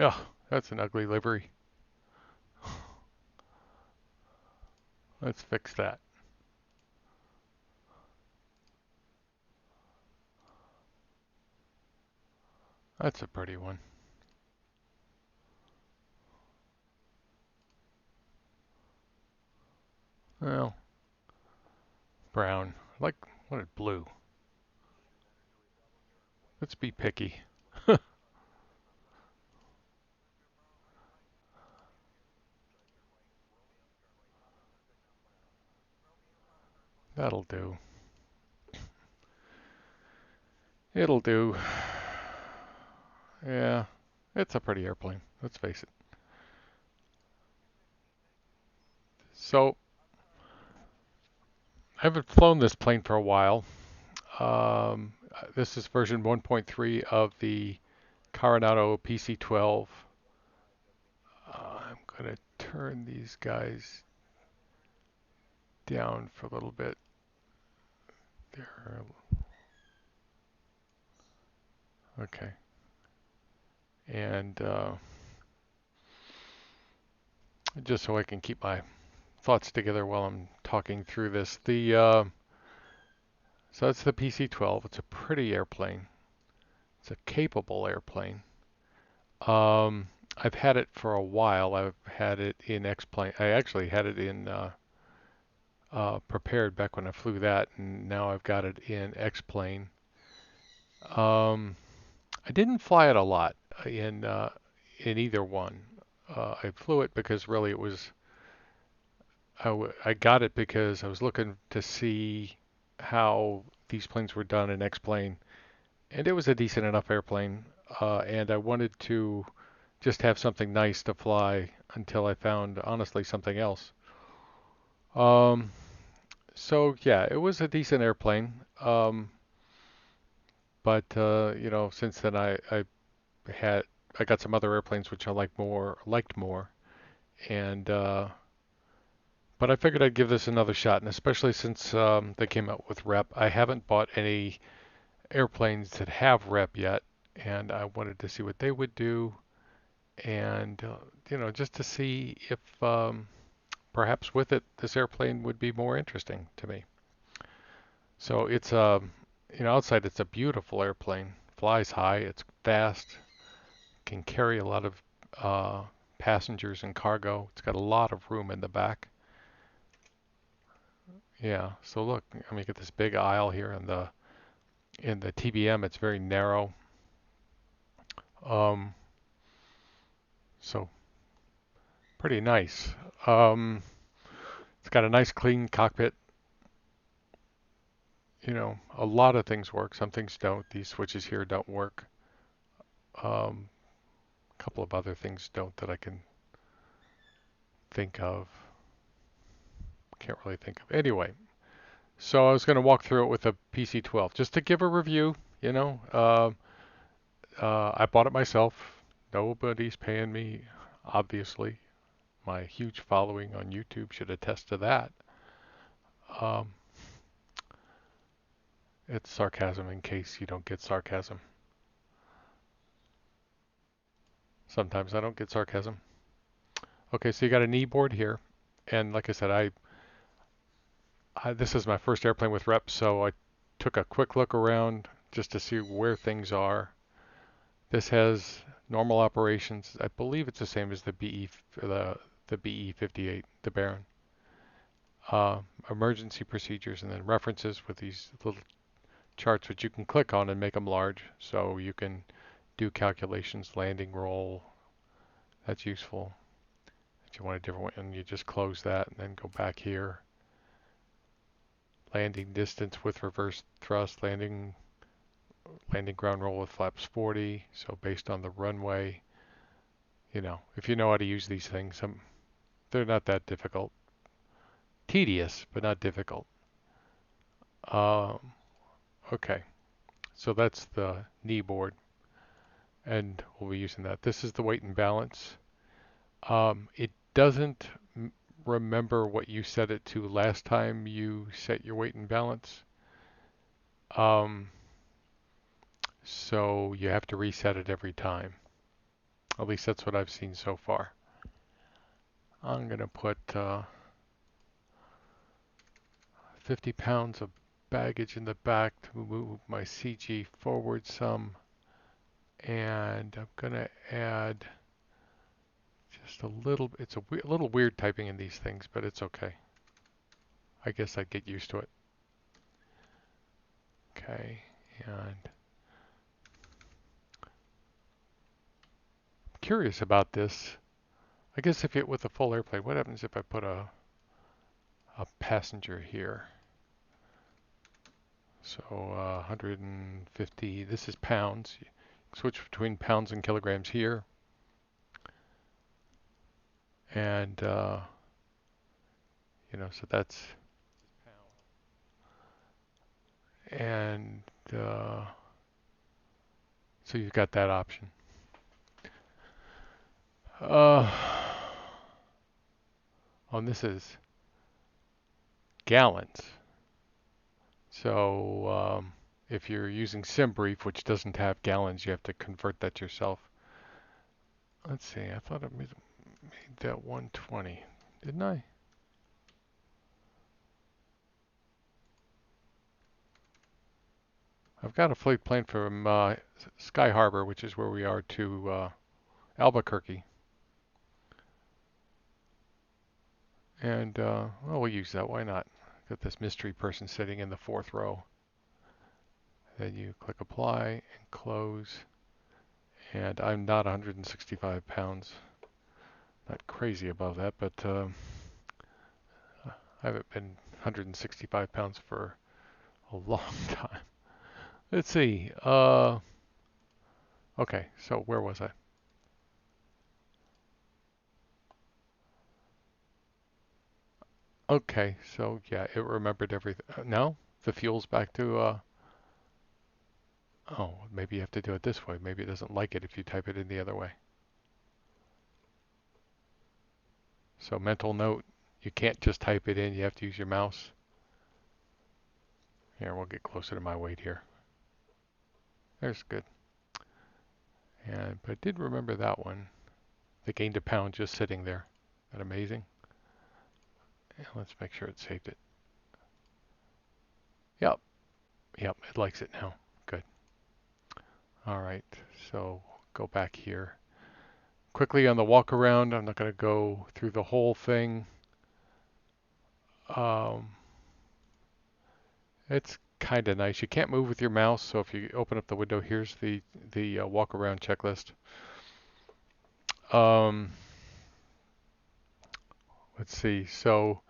Oh, that's an ugly livery. Let's fix that. That's a pretty one. Well, brown. Like, what is blue? Let's be picky. That'll do. It'll do. Yeah, it's a pretty airplane. Let's face it. So, I haven't flown this plane for a while. This is version 1.3 of the Coronado PC12. I'm going to turn these guys down for a little bit. There. Okay. And just so I can keep my thoughts together while I'm talking through this. So that's the PC-12. It's a pretty airplane. It's a capable airplane. I've had it for a while. I've had it in X-plane. I actually had it in prepared back when I flew that, and now I've got it in X-plane. Um, I didn't fly it a lot in either one. I flew it because really it was I got it because I was looking to see how these planes were done in X-plane, and it was a decent enough airplane, and I wanted to just have something nice to fly until I found honestly something else. Um, so yeah, it was a decent airplane, but since then had I got some other airplanes which I liked more, and but I figured I'd give this another shot, and especially since they came out with rep, I haven't bought any airplanes that have rep yet, and I wanted to see what they would do, and just to see if perhaps with it this airplane would be more interesting to me. So it's outside it's a beautiful airplane, flies high, it's fast, can carry a lot of uh, passengers and cargo. It's got a lot of room in the back. Yeah. So look, I mean, you get this big aisle here in the TBM. It's very narrow. Um, so pretty nice. Um, it's got a nice clean cockpit. A lot of things work. Some things don't. These switches here don't work. A couple of other things don't that I can think of. Can't really think of. Anyway, so I was going to walk through it with a PC-12 just to give a review. I bought it myself. Nobody's paying me, obviously. My huge following on YouTube should attest to that. Um, it's sarcasm in case you don't get sarcasm. Sometimes I don't get sarcasm. Okay, so you got a knee board here. And like I said, this is my first airplane with reps, so I took a quick look around just to see where things are. This has normal operations. I believe it's the same as the BE-58, the Baron. Emergency procedures, and then references with these little charts which you can click on and make them large, so you can do calculations, landing roll. That's useful. If you want a different one, you just close that and then go back here. Landing distance with reverse thrust, landing ground roll with flaps 40. So based on the runway, if you know how to use these things, they're not that difficult. Tedious, but not difficult. Um, okay, so that's the knee board, and we'll be using that. This is the weight and balance. It doesn't remember what you set it to last time you set your weight and balance. Um, so you have to reset it every time. At least that's what I've seen so far. I'm going to put 50 pounds of baggage in the back to move my CG forward some. And I'm going to add just a little, it's a little weird typing in these things, but it's okay. I guess I'd get used to it. Okay, and I'm curious about this. I guess if it with a full airplane, what happens if I put a passenger here? So 150, this is pounds. Switch between pounds and kilograms here. And, so that's, and so you've got that option. Oh, and this is gallons. So if you're using SimBrief, which doesn't have gallons, you have to convert that yourself. Let's see, I thought I made that 120, didn't I? I've got a flight plan from Sky Harbor, which is where we are, to Albuquerque. And, well, we'll use that. Why not? Got this mystery person sitting in the fourth row. Then you click apply and close. And I'm not 165 pounds. Not crazy above that, but I haven't been 165 pounds for a long time. Let's see. Okay, so where was I? Okay, so yeah, it remembered everything. No? The fuel's back to, oh, maybe you have to do it this way. Maybe it doesn't like it if you type it in the other way. So mental note, you can't just type it in, you have to use your mouse. Here, we'll get closer to my weight here. There's good. And but I did remember that one. The gained a pound just sitting there. Isn't that amazing? Yeah, let's make sure it saved it. Yep, yep, it likes it now. Good. All right, so go back here. Quickly on the walk around, I'm not going to go through the whole thing. Um, it's kind of nice. You can't move with your mouse, so if you open up the window, here's the walk around checklist. Um, let's see. So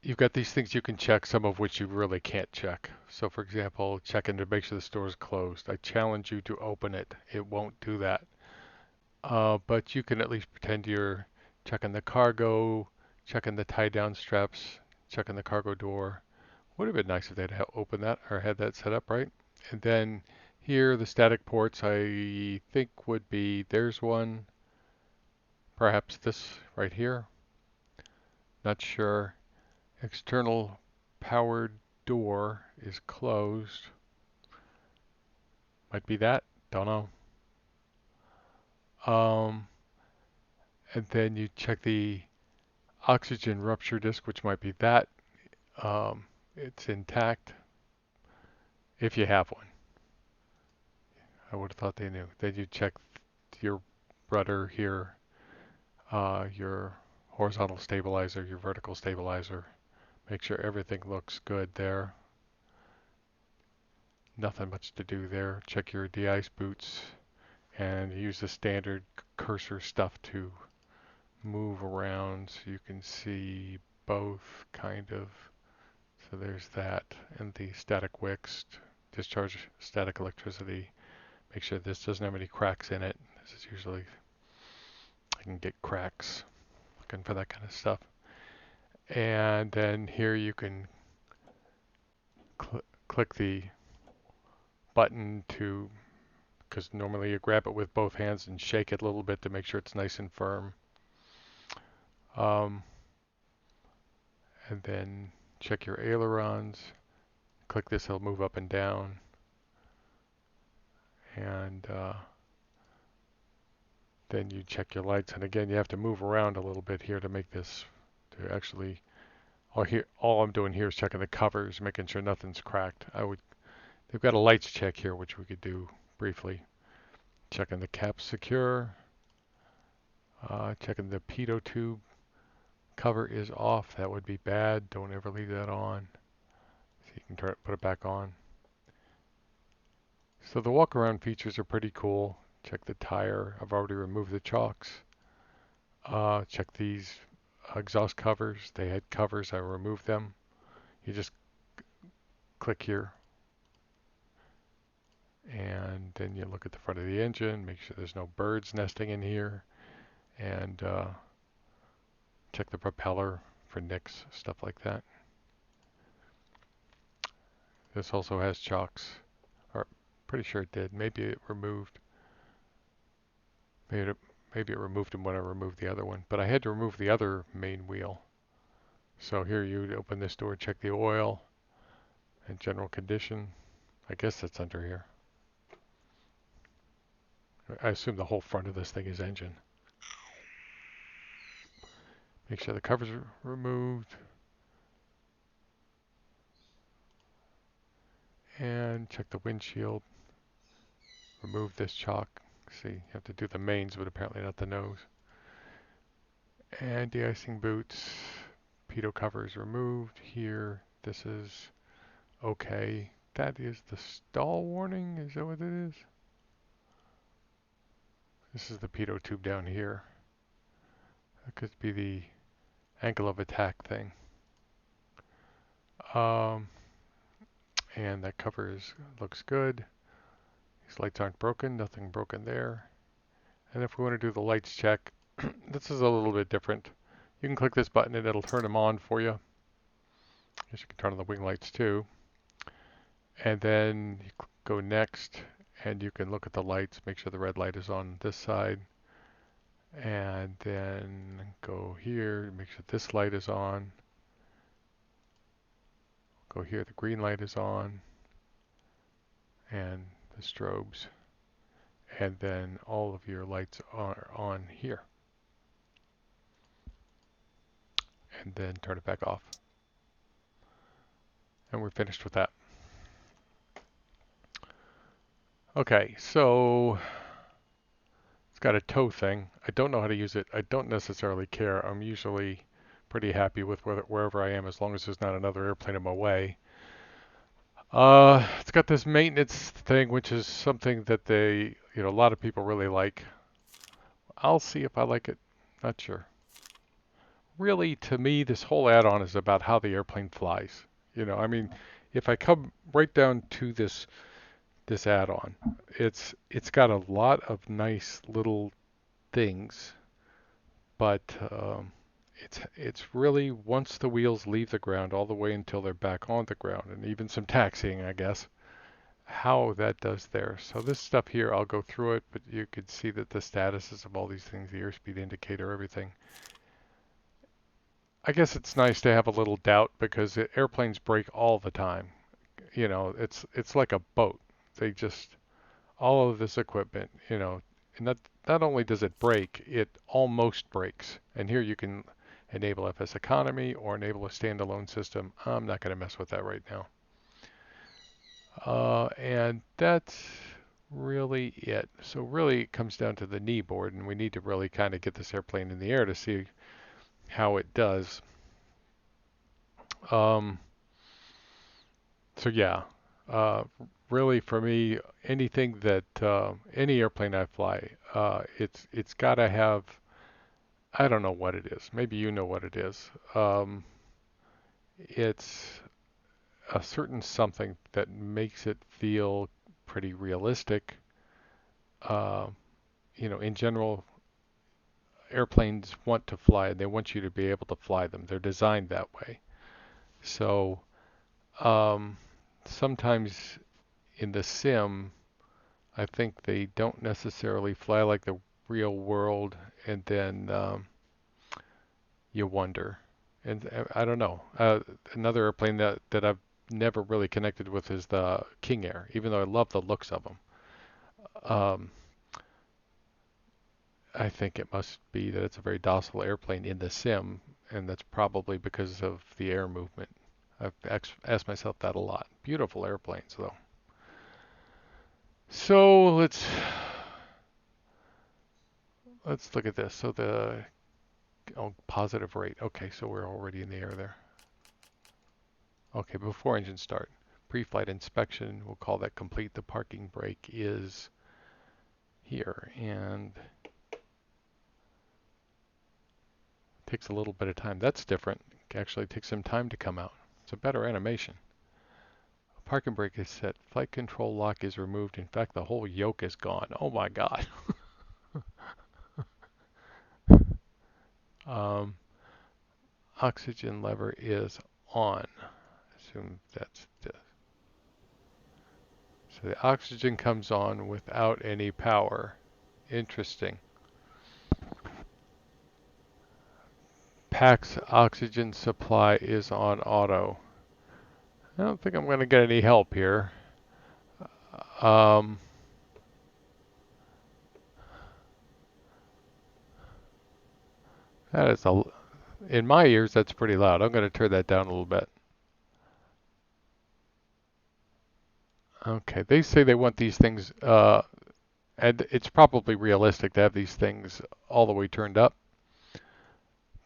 you've got these things you can check, some of which you really can't check. So for example, checking to make sure the store is closed. I challenge you to open it. It won't do that. But you can at least pretend you're checking the cargo, checking the tie down straps, checking the cargo door. Would have been nice if they'd opened that or had that set up right. And then here, the static ports, I think would be, there's one, perhaps this right here. Not sure. External powered door is closed. Might be that. Don't know. And then you check the oxygen rupture disk, which might be that. It's intact if you have one. I would have thought they knew. Then you check your rudder here, your horizontal stabilizer, your vertical stabilizer. Make sure everything looks good there. Nothing much to do there. Check your de-ice boots and use the standard cursor stuff to move around so you can see both kind of. So there's that. And the static wicks, discharge static electricity. Make sure this doesn't have any cracks in it. This is usually, I can get cracks looking for that kind of stuff. And then here you can click the button to, because normally you grab it with both hands and shake it a little bit to make sure it's nice and firm. And then check your ailerons. Click this, it'll move up and down. And Then you check your lights, and again, you have to move around a little bit here to make this, to actually, all I'm doing here is checking the covers, making sure nothing's cracked. They've got a lights check here, which we could do briefly. Checking the caps secure, checking the pitot tube cover is off. That would be bad. Don't ever leave that on. So you can put it back on. So the walk around features are pretty cool. Check the tire. I've already removed the chocks. Check these exhaust covers. They had covers. I removed them. You just click here. And then you look at the front of the engine. Make sure there's no birds nesting in here. And check the propeller for nicks, stuff like that. This also has chocks. Or pretty sure it did. Maybe it removed. Maybe it removed them when I removed the other one. But I had to remove the other main wheel. So here you open this door, check the oil and general condition. I guess that's under here. I assume the whole front of this thing is engine. Make sure the covers are removed. And check the windshield. Remove this chalk. See, you have to do the mains, but apparently not the nose. And de-icing boots. Pitot cover is removed. Here, this is okay. That is the stall warning. Is that what it is? This is the pitot tube down here. That could be the angle of attack thing. And that cover looks good. These lights aren't broken, nothing broken there. And if we want to do the lights check, this is a little bit different. You can click this button and it'll turn them on for you. I guess you can turn on the wing lights too. And then you go next and you can look at the lights, make sure the red light is on this side. And then go here, make sure this light is on. Go here, the green light is on. And the strobes. And then all of your lights are on here. And then turn it back off. And we're finished with that. Okay, so it's got a tow thing. I don't know how to use it. I don't necessarily care. I'm usually pretty happy with wherever I am as long as there's not another airplane in my way. It's got this maintenance thing, which is something that a lot of people really like. I'll see if I like it. Not sure. Really, to me, this whole add-on is about how the airplane flies. I mean, if I come right down to this add-on, it's got a lot of nice little things, but it's really once the wheels leave the ground all the way until they're back on the ground, and even some taxiing, I guess, how that does there. So this stuff here, I'll go through it, but you could see that the statuses of all these things, the airspeed indicator, everything. I guess it's nice to have a little doubt because airplanes break all the time. It's like a boat. They just all of this equipment, and not only does it break, it almost breaks. And here you can enable FS economy or enable a standalone system. I'm not going to mess with that right now. And that's really it. So really it comes down to the knee board, and we need to really kind of get this airplane in the air to see how it does. So yeah, really for me, anything that any airplane I fly, it's got to have. I don't know what it is. Maybe you know what it is. It's a certain something that makes it feel pretty realistic. Uh, in general, airplanes want to fly, and they want you to be able to fly them. They're designed that way. So sometimes in the sim, I think they don't necessarily fly like the real world, and then you wonder. And I don't know. Another airplane that I've never really connected with is the King Air, even though I love the looks of them. Um, I think it must be that it's a very docile airplane in the sim, and that's probably because of the air movement. I've asked myself that a lot. Beautiful airplanes, though. So let's look at this. So the positive rate. Okay, so we're already in the air there. Okay, before engine start. Pre-flight inspection, we'll call that complete. The parking brake is here, and takes a little bit of time. That's different. It actually takes some time to come out. It's a better animation. Parking brake is set. Flight control lock is removed. In fact, the whole yoke is gone. Oh my God. um, Oxygen lever is on. Assume that's this. So the oxygen comes on without any power. Interesting. PAC's oxygen supply is on auto. I don't think I'm going to get any help here. Um, that is in my ears, that's pretty loud. I'm going to turn that down a little bit. Okay, they say they want these things, and it's probably realistic to have these things all the way turned up.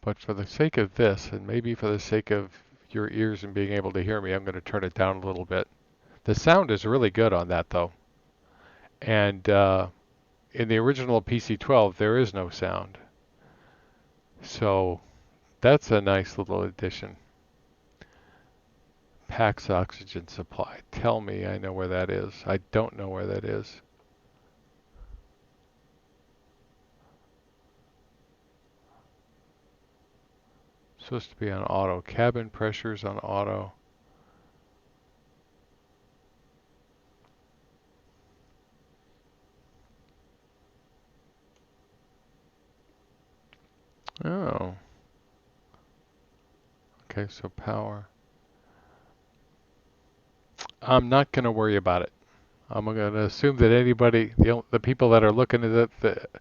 But for the sake of this, and maybe for the sake of your ears and being able to hear me, I'm going to turn it down a little bit. The sound is really good on that, though. And in the original PC12, there is no sound. So that's a nice little addition. PAC's oxygen supply. Tell me I know where that is. I don't know where that is. Supposed to be on auto. Cabin pressures on auto. Oh. Okay, so power. I'm not going to worry about it. I'm going to assume that anybody, the people that are looking at it,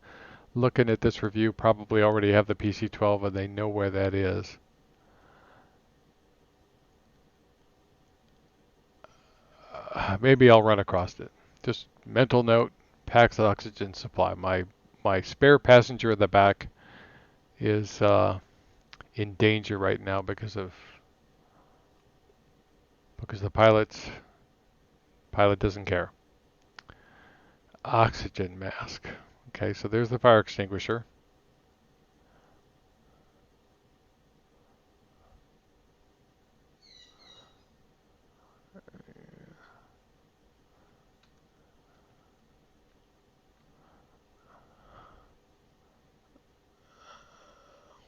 looking at this review probably already have the PC12 and they know where that is. Maybe I'll run across it. Just mental note, PAC's oxygen supply. My spare passenger in the back is in danger right now because the pilot doesn't care. Oxygen mask. Okay, so there's the fire extinguisher.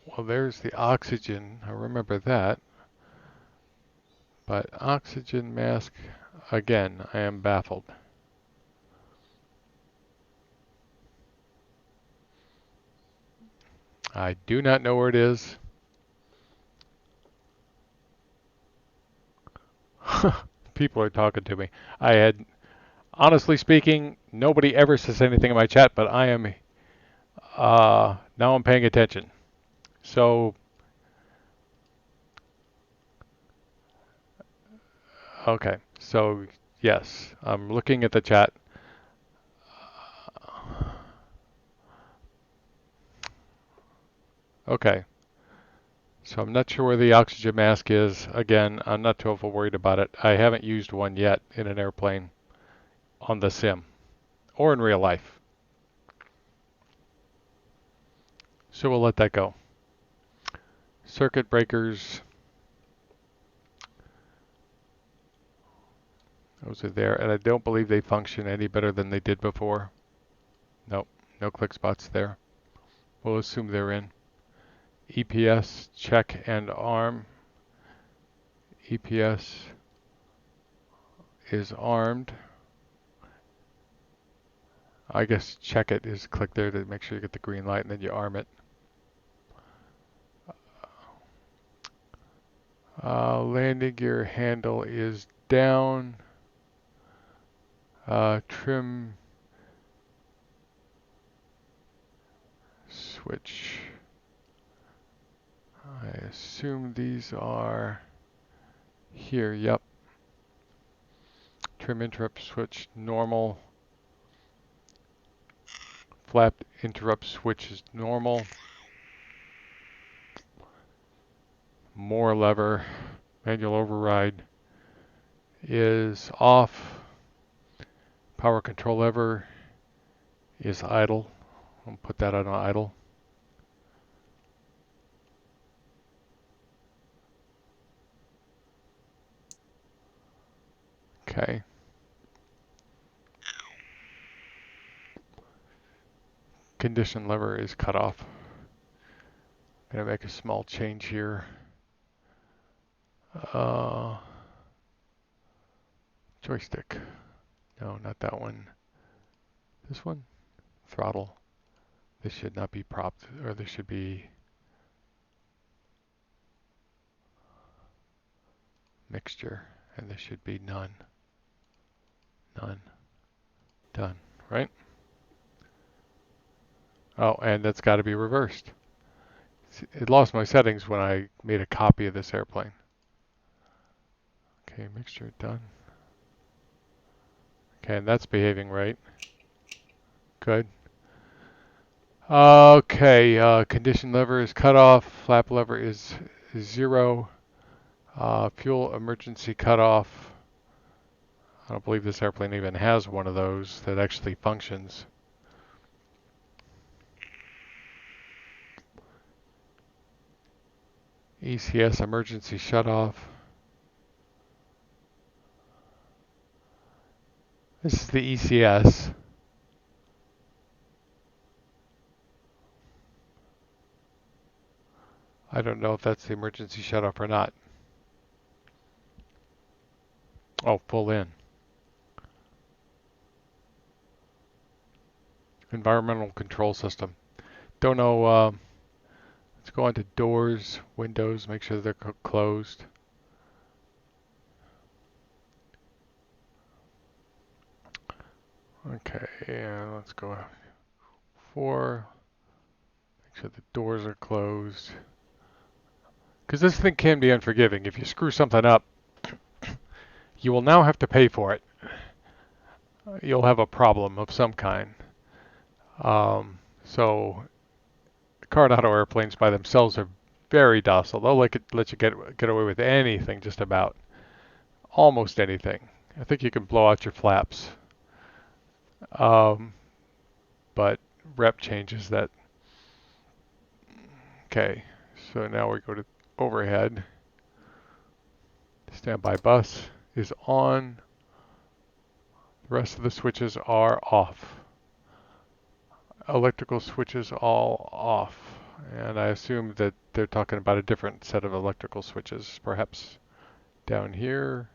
Well, there's the oxygen. I remember that. But oxygen mask, again, I am baffled. I do not know where it is. People are talking to me. Honestly speaking, nobody ever says anything in my chat, but I am, now I'm paying attention. So, okay. So, yes, I'm looking at the chat. Okay. So I'm not sure where the oxygen mask is. Again, I'm not too worried about it. I haven't used one yet in an airplane on the sim or in real life. So we'll let that go. Circuit breakers. Those are there, and I don't believe they function any better than they did before. Nope, no click spots there. We'll assume they're in. EPS, check and arm. EPS is armed. I guess check it is click there to make sure you get the green light and then you arm it. Landing gear handle is down. Trim switch. I assume these are here, yep. Trim interrupt switch, normal. Flap interrupt switch is normal. More lever, manual override is off. Power control lever is idle. I'll put that on idle. Okay. Condition lever is cut off. I'm gonna make a small change here. Joystick. No, not that one. This one? Throttle. This should not be propped, or this should be mixture, and this should be none. None. Done, right? Oh, and that's got to be reversed. It lost my settings when I made a copy of this airplane. Okay, mixture done. Okay, and that's behaving right. Good. Okay, condition lever is cut off. Flap lever is 0. Fuel emergency cutoff. I don't believe this airplane even has one of those that actually functions. ECS emergency shutoff. This is the ECS. I don't know if that's the emergency shutoff or not. Oh, full in. Environmental control system. Don't know. Let's go on to doors, windows, make sure they're closed. Okay, and let's go 4. Make sure the doors are closed. Because this thing can be unforgiving. If you screw something up, you will now have to pay for it. You'll have a problem of some kind. So Coronado airplanes by themselves are very docile. They'll let you get away with anything, just about. Almost anything. I think you can blow out your flaps. But rep changes that. Okay, so now we go to overhead. Standby bus is on. The rest of the switches are off. Electrical switches all off. And I assume that they're talking about a different set of electrical switches. Perhaps down here.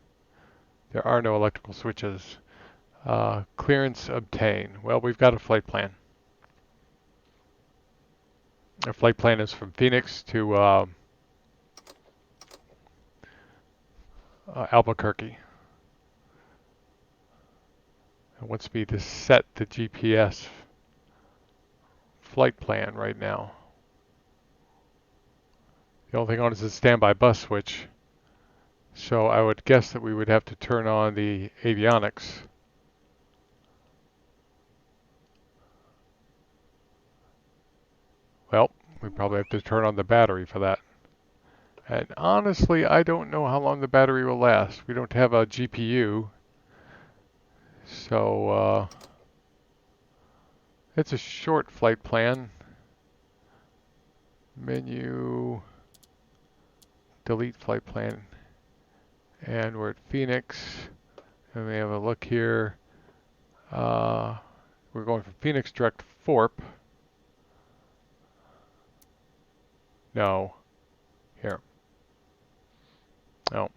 There are no electrical switches. Clearance obtain. Well, we've got a flight plan. Our flight plan is from Phoenix to Albuquerque. And wants me to set the GPS flight plan right now. The only thing on is the standby bus switch. So I would guess that we would have to turn on the avionics. Well, we probably have to turn on the battery for that. And honestly, I don't know how long the battery will last. We don't have a GPU. So it's a short flight plan. Menu, delete flight plan. And we're at Phoenix. And we have a look here. We're going from Phoenix direct FORP. No. Here. Oh.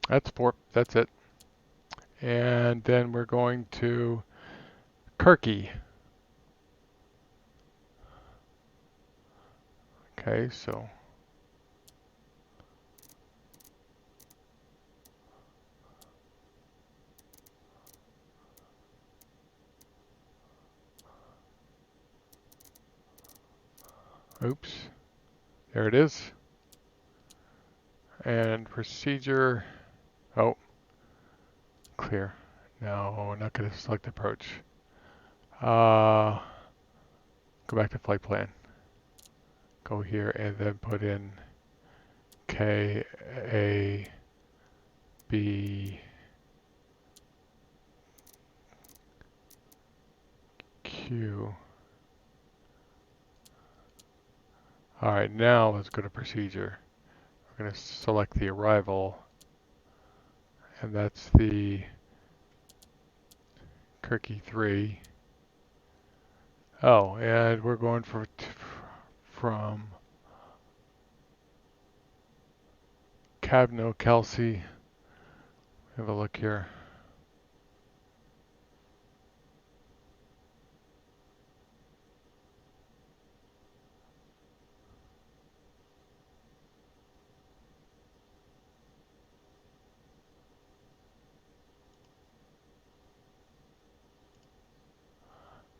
That's port. That's it. And then we're going to Kirky. Okay, so oops, there it is. And procedure. Oh, clear. No, we're not going to select approach. Go back to flight plan. Go here and then put in K, A, B, Q. All right, now let's go to procedure. We're going to select the arrival, and that's the Kirky 3. Oh, and we're going from Cabno, Kelsey. Have a look here.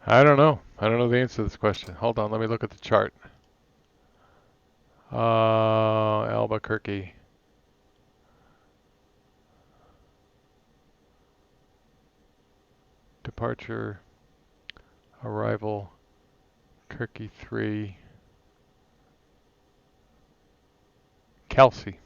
I don't know. I don't know the answer to this question. Hold on, let me look at the chart. Albuquerque. Departure, arrival, Kirky 3, Kelsey.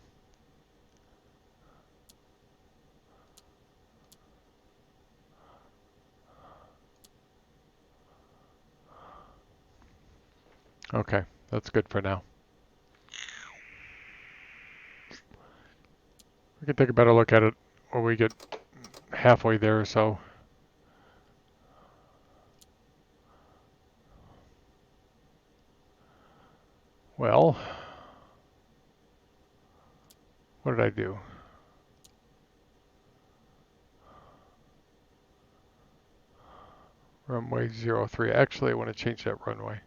Okay, that's good for now. We can take a better look at it when we get halfway there or so. Well, what did I do? Runway 03. Actually, I want to change that runway.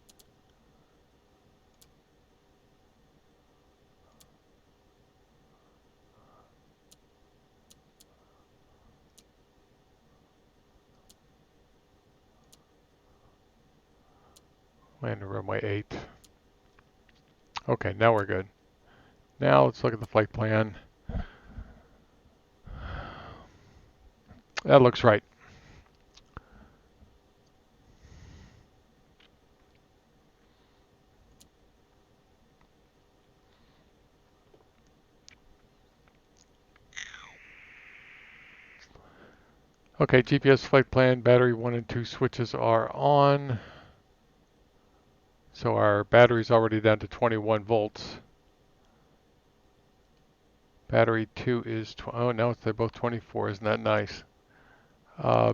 Land runway 8. Okay, now we're good. Now let's look at the flight plan. That looks right. Okay, GPS flight plan, battery 1 and 2 switches are on. So our battery's already down to 21 volts. Battery 2 is, oh no, they're both 24, isn't that nice?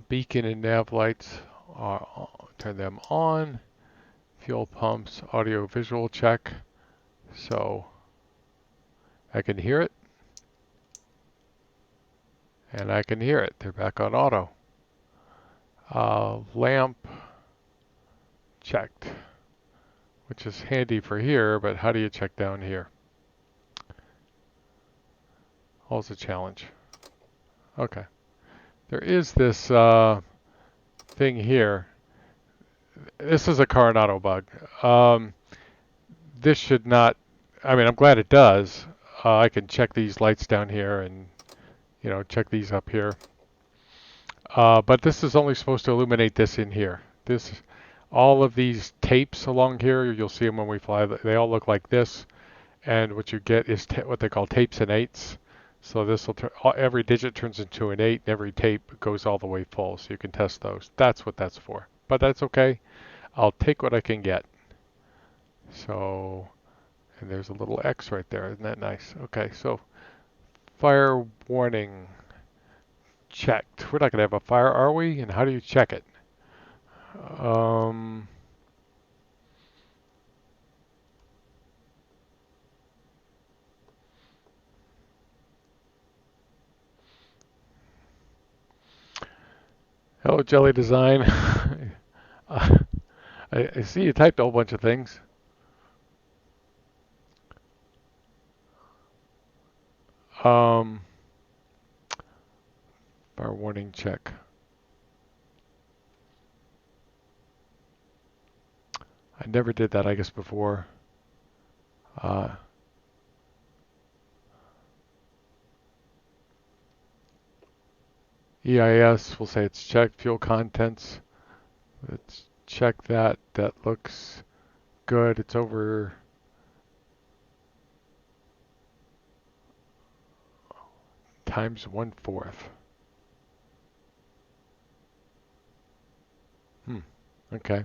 Beacon and nav lights, turn them on. Fuel pumps, audio visual check. So I can hear it. And I can hear it. They're back on auto. Lamp checked, which is handy for here, but how do you check down here? All's a challenge. Okay. There is this thing here. This is a Coronado bug. This should not, I mean, I'm glad it does. I can check these lights down here and, you know, check these up here. But this is only supposed to illuminate this in here. All of these tapes along here, you'll see them when we fly. They all look like this. And what you get is what they call tapes and eights. So this will every digit turns into an 8, and every tape goes all the way full. So you can test those. That's what that's for. But that's okay. I'll take what I can get. So, and there's a little X right there. Isn't that nice? Okay, so fire warning checked. We're not going to have a fire, are we? And how do you check it? Um, Hello, Jelly Design. uh, I see you typed a whole bunch of things. Um, Fire warning check. I never did that, I guess, before. Uh, EIS, we'll say it's checked. Fuel contents, let's check that. That looks good. It's over times 1/4. Okay.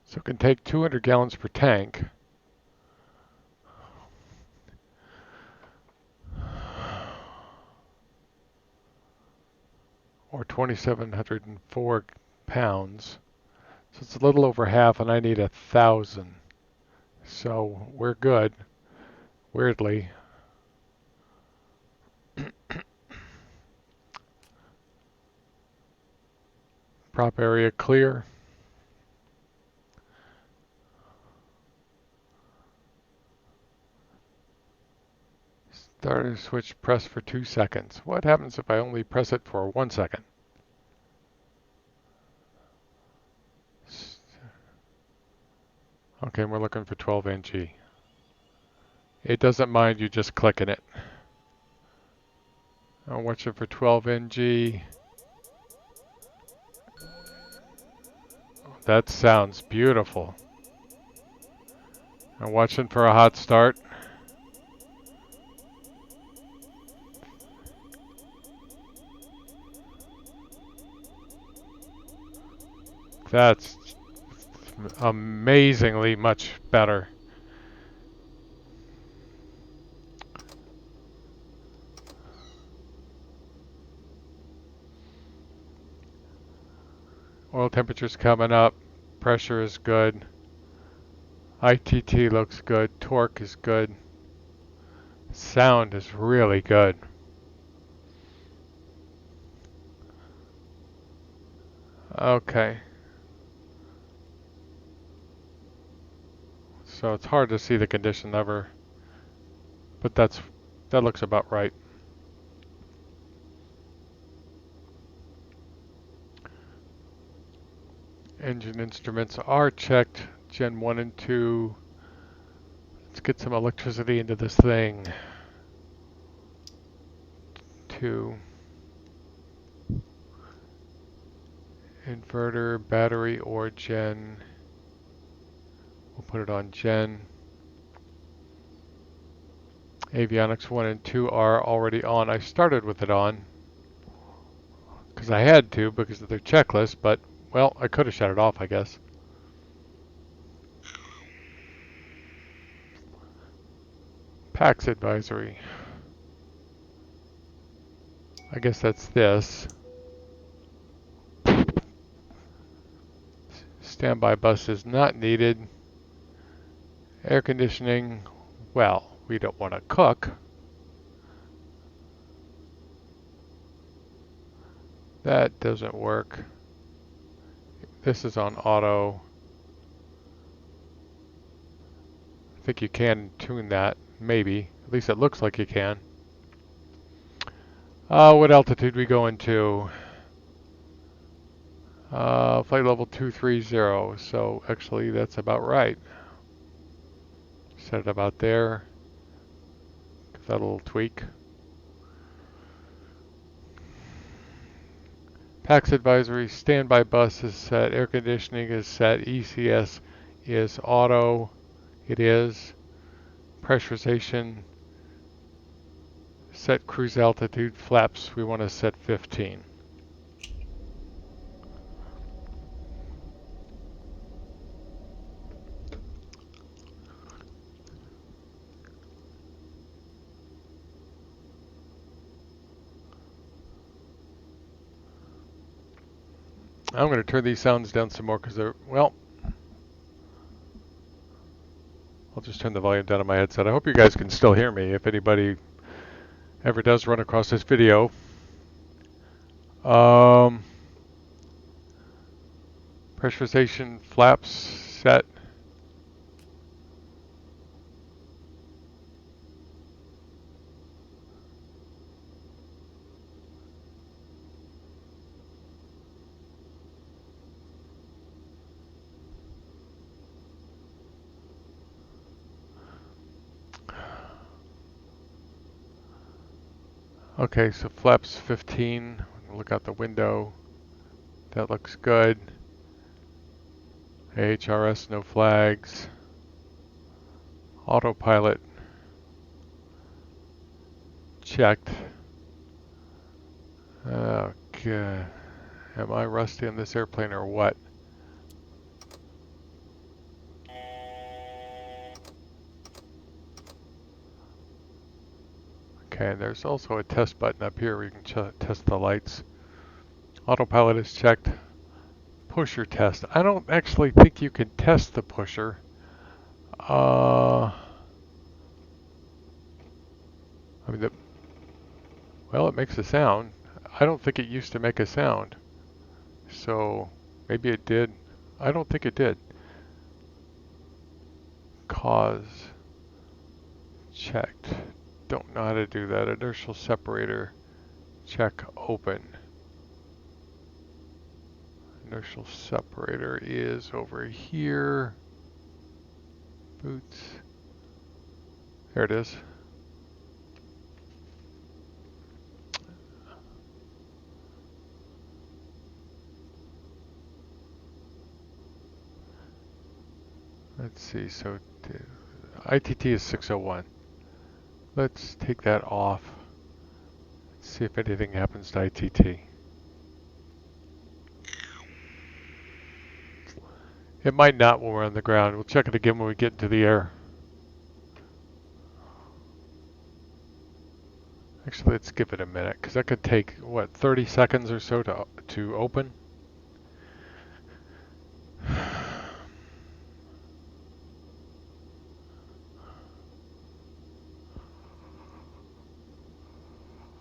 So it can take 200 gallons per tank. Or 2,704 pounds. So it's a little over half, and I need 1,000. So we're good, weirdly. Prop area clear. Starter switch press for 2 seconds. What happens if I only press it for 1 second? Okay, we're looking for 12 NG. It doesn't mind you just clicking it. I'm watching for 12 NG. That sounds beautiful. I'm watching for a hot start. That's amazingly much better. Oil temperature's coming up. Pressure is good. ITT looks good. Torque is good. Sound is really good. Okay. So it's hard to see the condition lever, but that looks about right. Engine instruments are checked. Gen 1 and 2. Let's get some electricity into this thing. 2. Inverter, battery, or gen. We'll put it on gen. Avionics 1 and 2 are already on. I started with it on because I had to because of their checklist, but, well, I could have shut it off, I guess. PAX advisory. I guess that's this. Standby bus is not needed. Air conditioning, well, we don't want to cook. That doesn't work. This is on auto. I think you can tune that, maybe. At least it looks like you can. What altitude we going to? Flight level 230, so actually that's about right. Set it about there. Give that a little tweak. PAX advisory, standby bus is set, air conditioning is set, ECS is auto, it is. Pressurization, set cruise altitude, flaps, we want to set 15. I'm going to turn these sounds down some more because they're, well, I'll just turn the volume down on my headset. I hope you guys can still hear me if anybody ever does run across this video. Pressurization flaps set. Okay, so flaps 15. Look out the window. That looks good. AHRS, no flags. Autopilot checked. Okay. Am I rusty on this airplane or what? Okay, and there's also a test button up here where you can test the lights. Autopilot is checked. Pusher test. I don't actually think you can test the pusher. I mean, well, it makes a sound. I don't think it used to make a sound. So maybe it did. I don't think it did. Cause checked. Don't know how to do that. Inertial separator check open. Inertial separator is over here. Boots. There it is. Let's see, so ITT is 601. Let's take that off. Let's see if anything happens to ITT. It might not when we're on the ground. We'll check it again when we get into the air. Actually, let's give it a minute, because that could take, what, 30 seconds or so to open?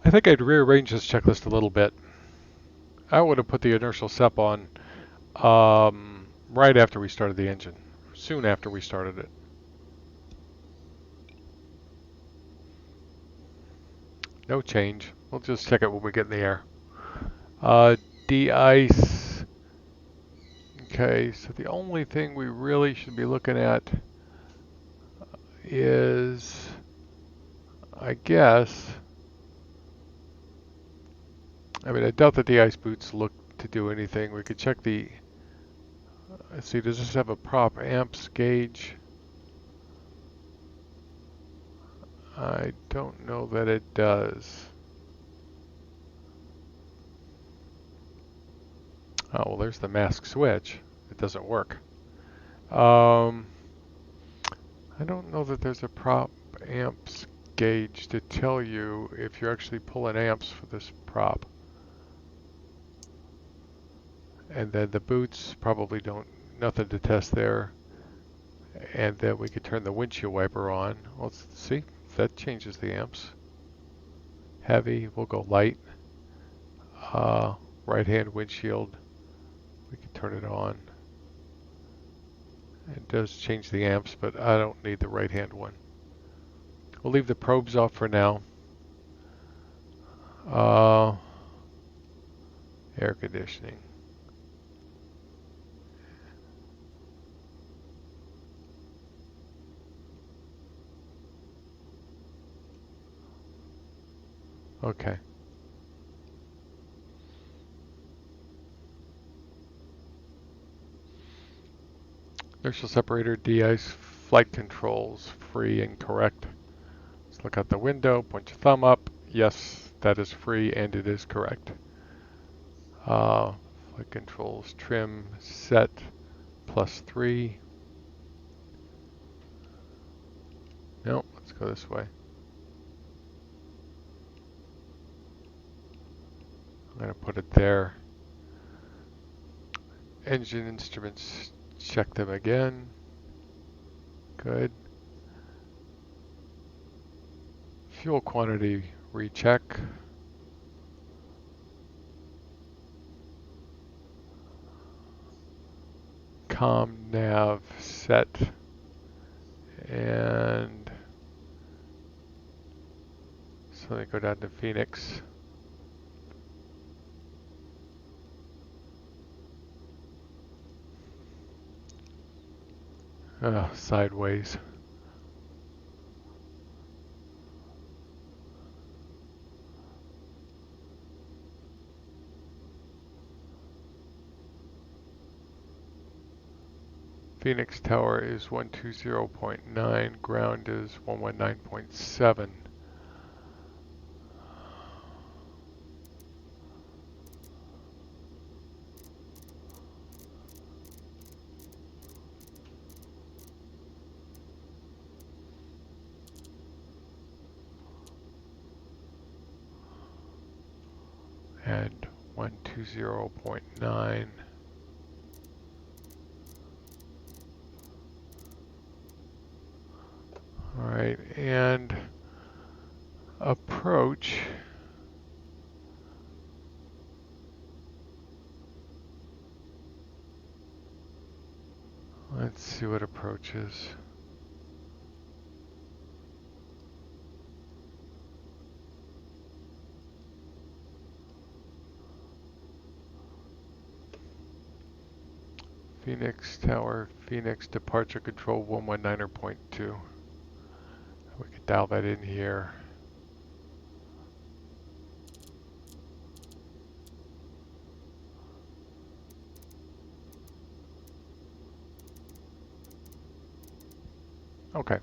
I think I'd rearrange this checklist a little bit. I would have put the inertial sep on right after we started the engine, soon after we started it. No change. We'll just check it when we get in the air. De-ice. Okay, so the only thing we really should be looking at is, I guess, I mean, I doubt the de-ice boots look to do anything. We could check the, let's see, does this have a prop amps gauge? I don't know that it does. Oh, well, there's the mask switch. It doesn't work. I don't know that there's a prop amps gauge to tell you if you're actually pulling amps for this prop. And then the boots probably don't, nothing to test there. And then we could turn the windshield wiper on. Let's see if that changes the amps. Heavy, we'll go light. Right hand windshield, we can turn it on. It does change the amps, but I don't need the right hand one. We'll leave the probes off for now. Air conditioning. Okay. Inertial separator, de-ice, flight controls, free and correct. Let's look out the window, point your thumb up. Yes, that is free and it is correct. Flight controls, trim, set, +3. No, let's go this way. I'm going to put it there. Engine instruments, check them again. Good. Fuel quantity recheck. Com nav set. And so they go down to Phoenix. Sideways. Phoenix Tower is 120.9, ground is 119.7. And 120.9. All right, and approach. Let's see what approach is. Phoenix Tower, Phoenix departure control 119.2. We could dial that in here. Okay,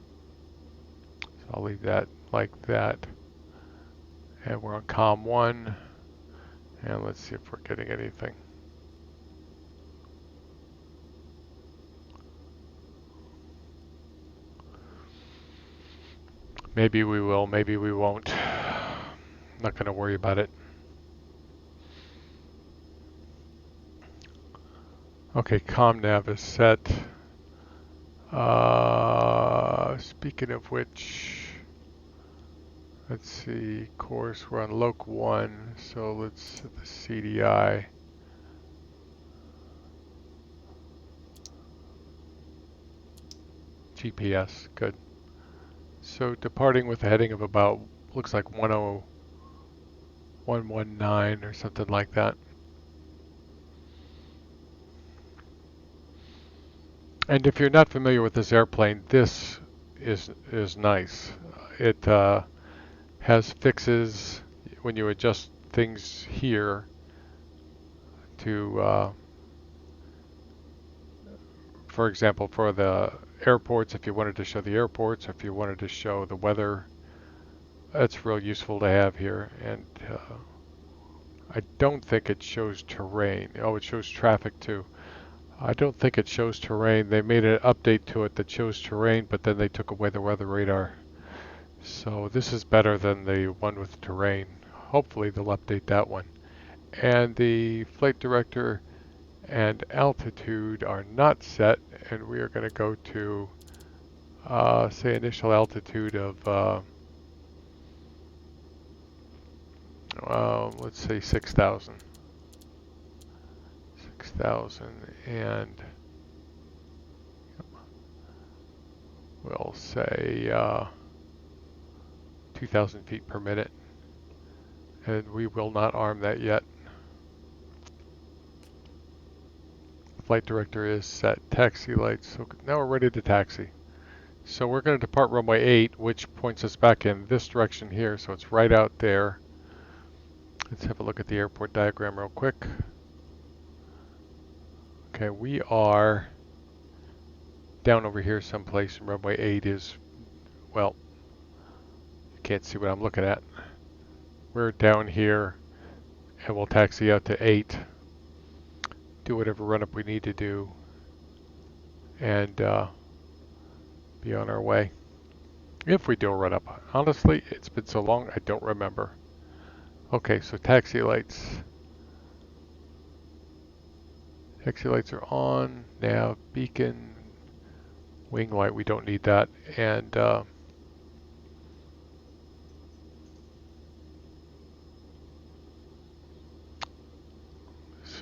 so I'll leave that like that. And we're on COM 1. And let's see if we're getting anything. Maybe we will, maybe we won't. Not going to worry about it. Okay, ComNav is set. Speaking of which, let's see, course, we're on Loc 1, so let's set the CDI. GPS, good. So departing with a heading of about, looks like 10119 or something like that. And if you're not familiar with this airplane, this is nice. It has fixes when you adjust things here to, for example, for the airports, if you wanted to show the airports, if you wanted to show the weather, it's real useful to have here. And I don't think it shows terrain. Oh, it shows traffic too. I don't think it shows terrain. They made an update to it that shows terrain, but then they took away the weather radar. So this is better than the one with terrain. Hopefully they'll update that one. And the flight director and altitude are not set, and we are going to go to say initial altitude of let's say 6,000. 6,000, and we'll say 2,000 feet per minute. And we will not arm that yet. Flight director is set. Taxi lights. So now we're ready to taxi. So we're going to depart runway 8, which points us back in this direction here. So it's right out there. Let's have a look at the airport diagram real quick. Okay, we are down over here someplace, and runway 8 is, well, you can't see what I'm looking at. We're down here, and we'll taxi out to 8, do whatever run-up we need to do, and be on our way. If we do a run-up. Honestly, it's been so long, I don't remember. Okay, so taxi lights. Taxi lights are on. Nav, beacon, wing light, we don't need that. And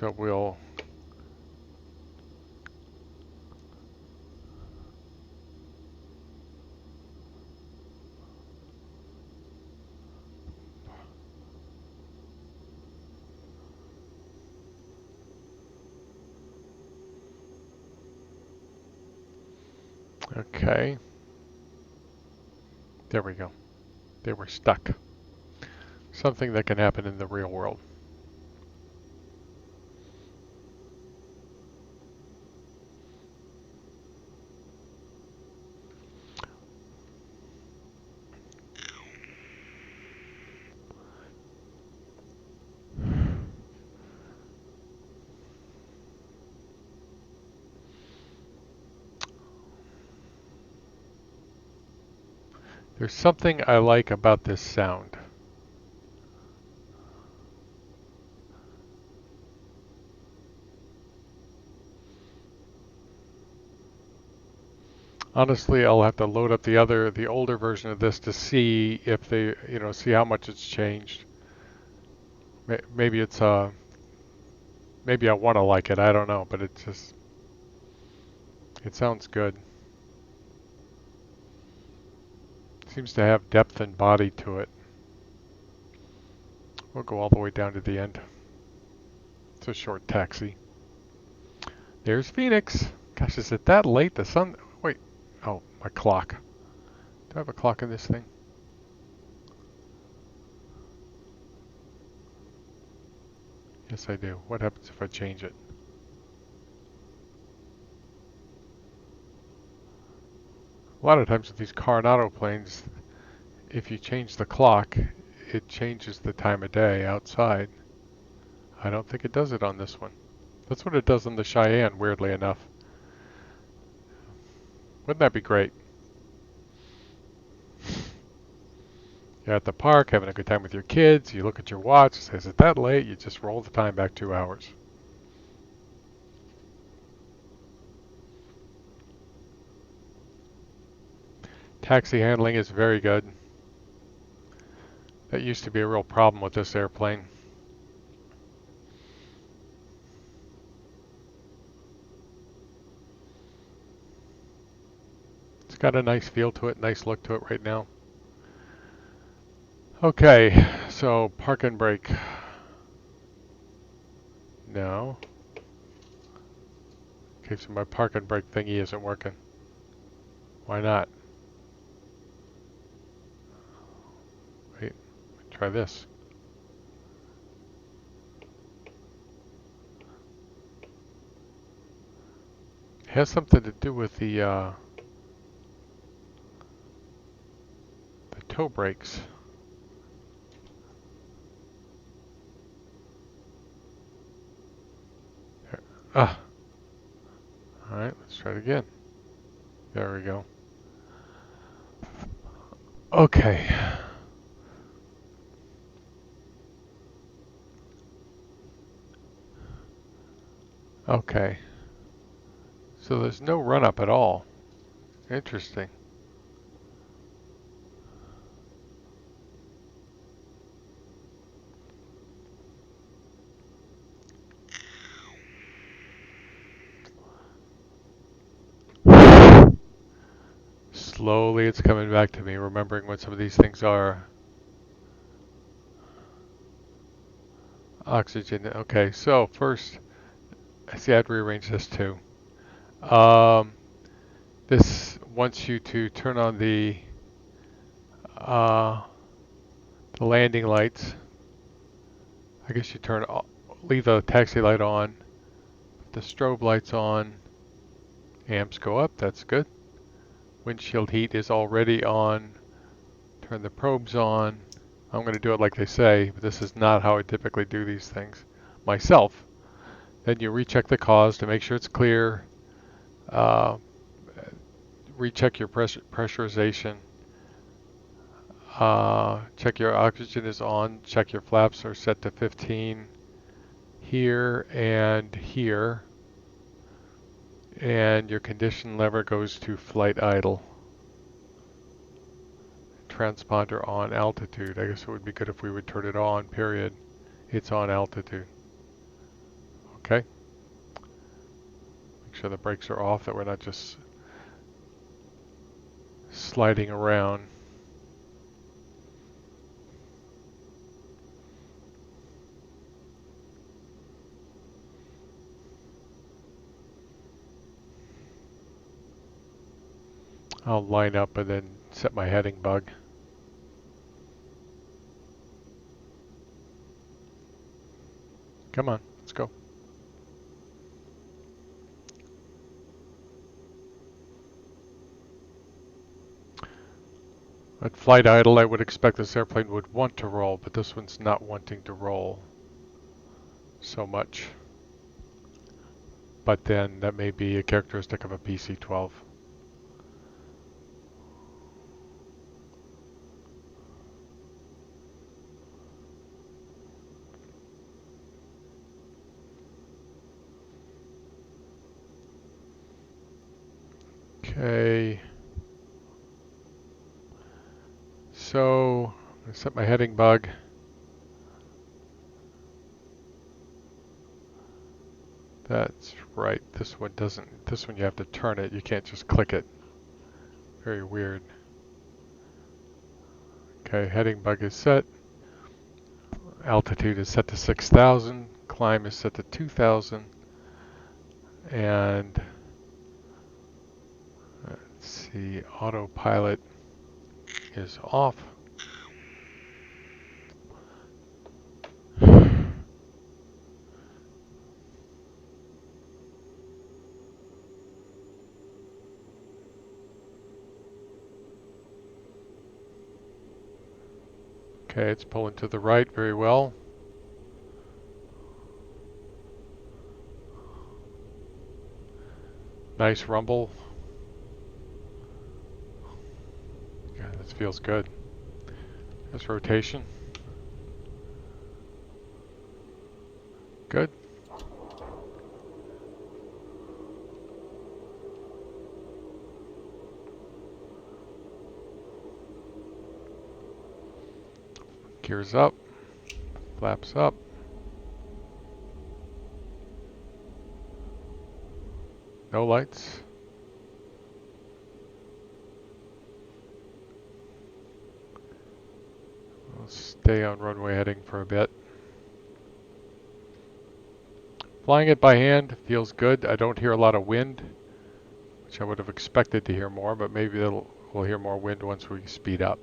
So we'll okay. There we go. They were stuck. Something that can happen in the real world. There's something I like about this sound. Honestly, I'll have to load up the older version of this to see if they, see how much it's changed. Maybe it's maybe I want to like it. I don't know, but it sounds good. Seems to have depth and body to it. We'll go all the way down to the end. It's a short taxi. There's Phoenix. Gosh, is it that late? The sun. Wait. Oh, my clock. Do I have a clock in this thing? Yes, I do. What happens if I change it? A lot of times with these Coronado planes, if you change the clock, it changes the time of day outside. I don't think it does it on this one. That's what it does on the Cheyenne, weirdly enough. Wouldn't that be great? You're at the park, having a good time with your kids, you look at your watch, it says, is it that late? You just roll the time back 2 hours. Taxi handling is very good. That used to be a real problem with this airplane. It's got a nice feel to it, nice look to it right now. Okay, so park and brake. No. Okay, so my park and brake thingy isn't working. Why not? Wait, try this. It has something to do with the toe brakes. Ah. Alright, let's try it again. There we go. Okay. Okay. So there's no run up at all. Interesting. Slowly it's coming back to me, remembering what some of these things are. Oxygen. Okay, so first, I see I have to rearrange this too. This wants you to turn on the landing lights. I guess you leave the taxi light on, the strobe lights on, amps go up, that's good. Windshield heat is already on. Turn the probes on. I'm going to do it like they say, but this is not how I typically do these things myself. Then you recheck the cause to make sure it's clear. Recheck your pressurization. Check your oxygen is on. Check your flaps are set to 15 here and here. And your condition lever goes to flight idle. Transponder on altitude. I guess it would be good if we would turn it on, period. It's on altitude. Okay. Make sure the brakes are off, that we're not just sliding around. I'll line up and then set my heading bug. Come on, let's go. At flight idle, I would expect this airplane would want to roll, but this one's not wanting to roll so much. But then that may be a characteristic of a PC12. Okay. So, I set my heading bug. That's right. This one doesn't. This one you have to turn it. You can't just click it. Very weird. Okay, heading bug is set. Altitude is set to 6,000. Climb is set to 2,000. And let's see, autopilot is off. Okay, it's pulling to the right very well. Nice rumble. Yeah, this feels good. This rotation. Good. Gears up. Flaps up. No lights. We'll stay on runway heading for a bit. Flying it by hand feels good. I don't hear a lot of wind, which I would have expected to hear more, but maybe we'll hear more wind once we speed up.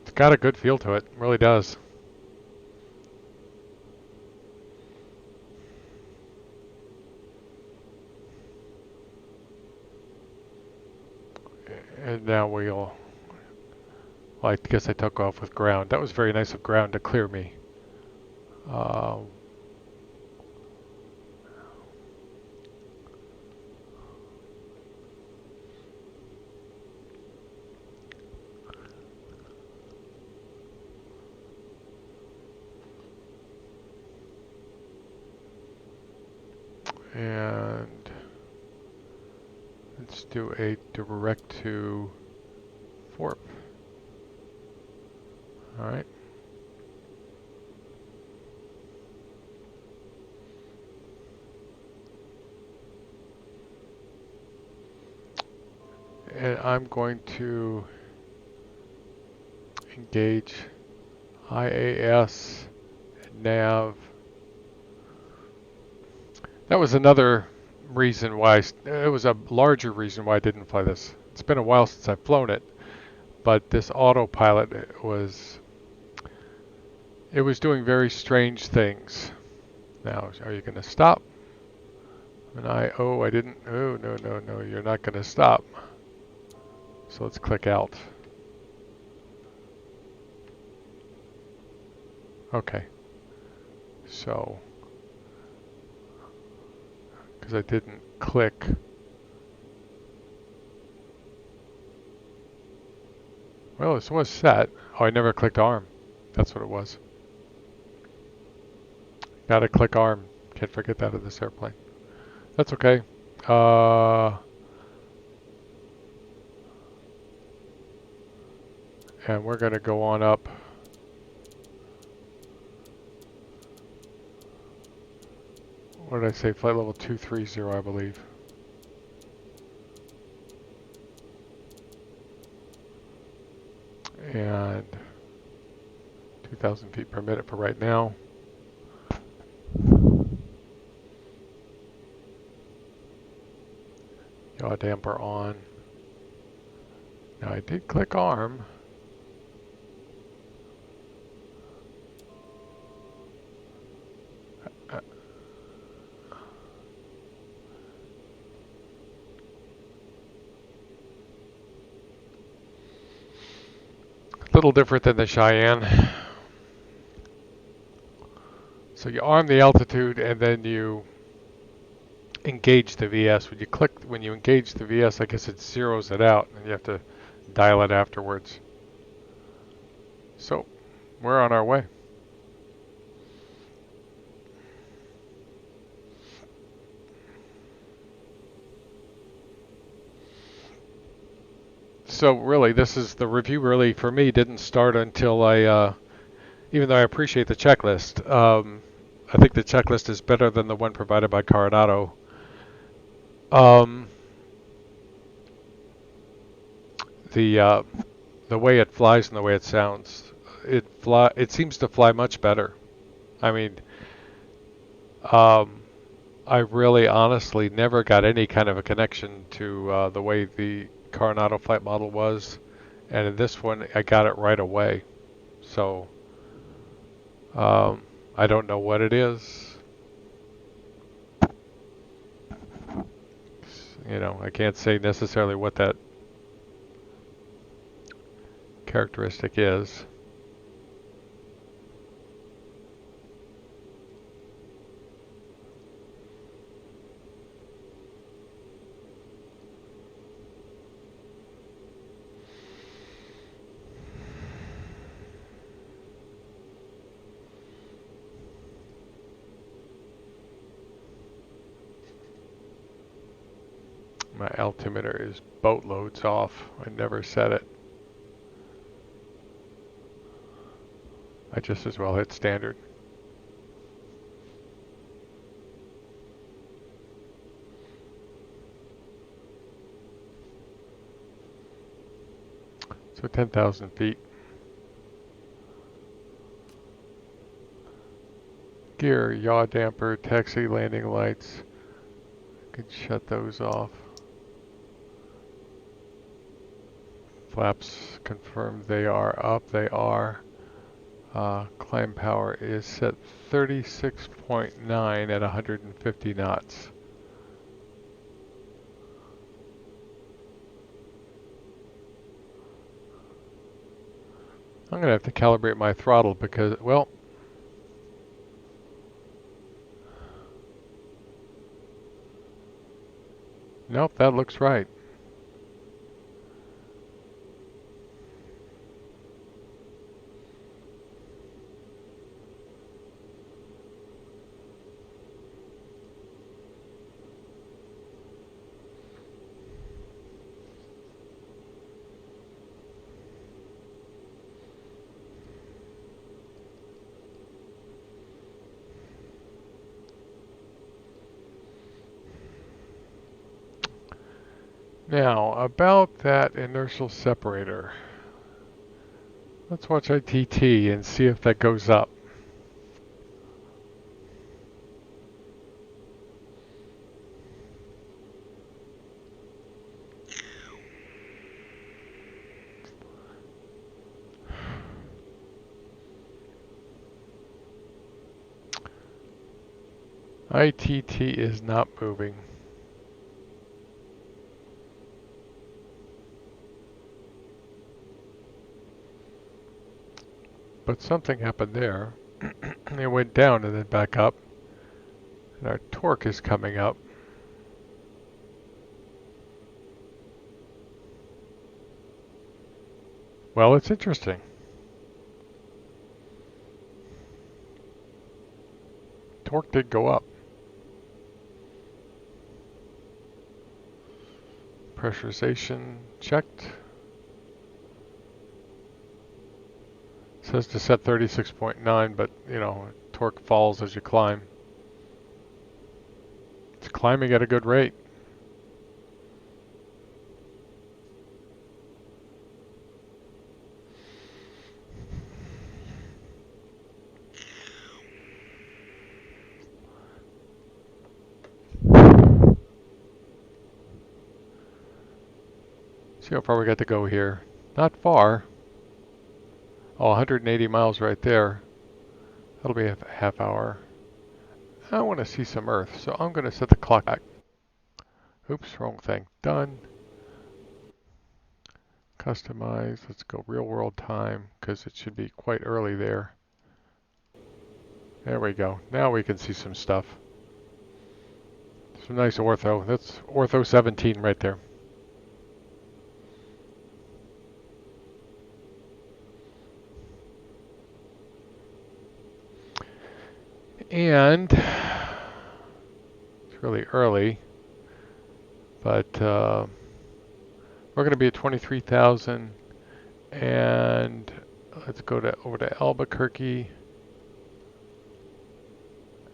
It's got a good feel to it. It really does. And now well, I guess I took off with ground. That was very nice of ground to clear me. And let's do a direct to Forp. All right. And I'm going to engage IAS, nav. That was another reason why, it was a larger reason why I didn't fly this. It's been a while since I've flown it, but this autopilot it was doing very strange things. Now, are you going to stop? And I didn't, no, you're not going to stop. So let's click out. Okay. So, because I didn't click. Well, this was set. Oh, I never clicked arm. That's what it was. Gotta click arm. Can't forget that in this airplane. That's okay. Uh, and we're gonna go on up. What did I say? Flight level 230, I believe. And 2,000 feet per minute for right now. Yaw damper on. Now I did click arm. A little different than the Cheyenne. So you arm the altitude and then you engage the VS. When you engage the VS, I guess it zeroes it out and you have to dial it afterwards. So we're on our way. So really, this is the review. Really, for me, didn't start until even though I appreciate the checklist, I think the checklist is better than the one provided by Coronado. The way it flies and the way it sounds, it seems to fly much better. I mean, I really honestly never got any kind of a connection to the way the Coronado flight model was, and in this one I got it right away. So I don't know what it is. You know, I can't say necessarily what that characteristic is. My altimeter is boatloads off. I never set it. I just as well hit standard. So 10,000 feet. Gear, yaw damper, taxi landing lights. I could shut those off. Flaps confirmed they are up. They are. Climb power is set 36.9 at 150 knots. I'm going to have to calibrate my throttle because, well, nope, that looks right. Now, about that inertial separator. Let's watch ITT and see if that goes up. ITT is not moving. But something happened there. It went down and then back up. And our torque is coming up. Well, it's interesting. Torque did go up. Pressurization checked. Says to set 36.9, but you know, torque falls as you climb. It's climbing at a good rate. See how far we got to go here. Not far. Oh, 180 miles right there. That'll be a half hour. I want to see some Earth, so I'm going to set the clock back. Oops, wrong thing. Done. Customize. Let's go real world time, because it should be quite early there. There we go. Now we can see some stuff. Some nice ortho. That's ortho 17 right there. And it's really early, but we're going to be at 23,000, and let's go over to Albuquerque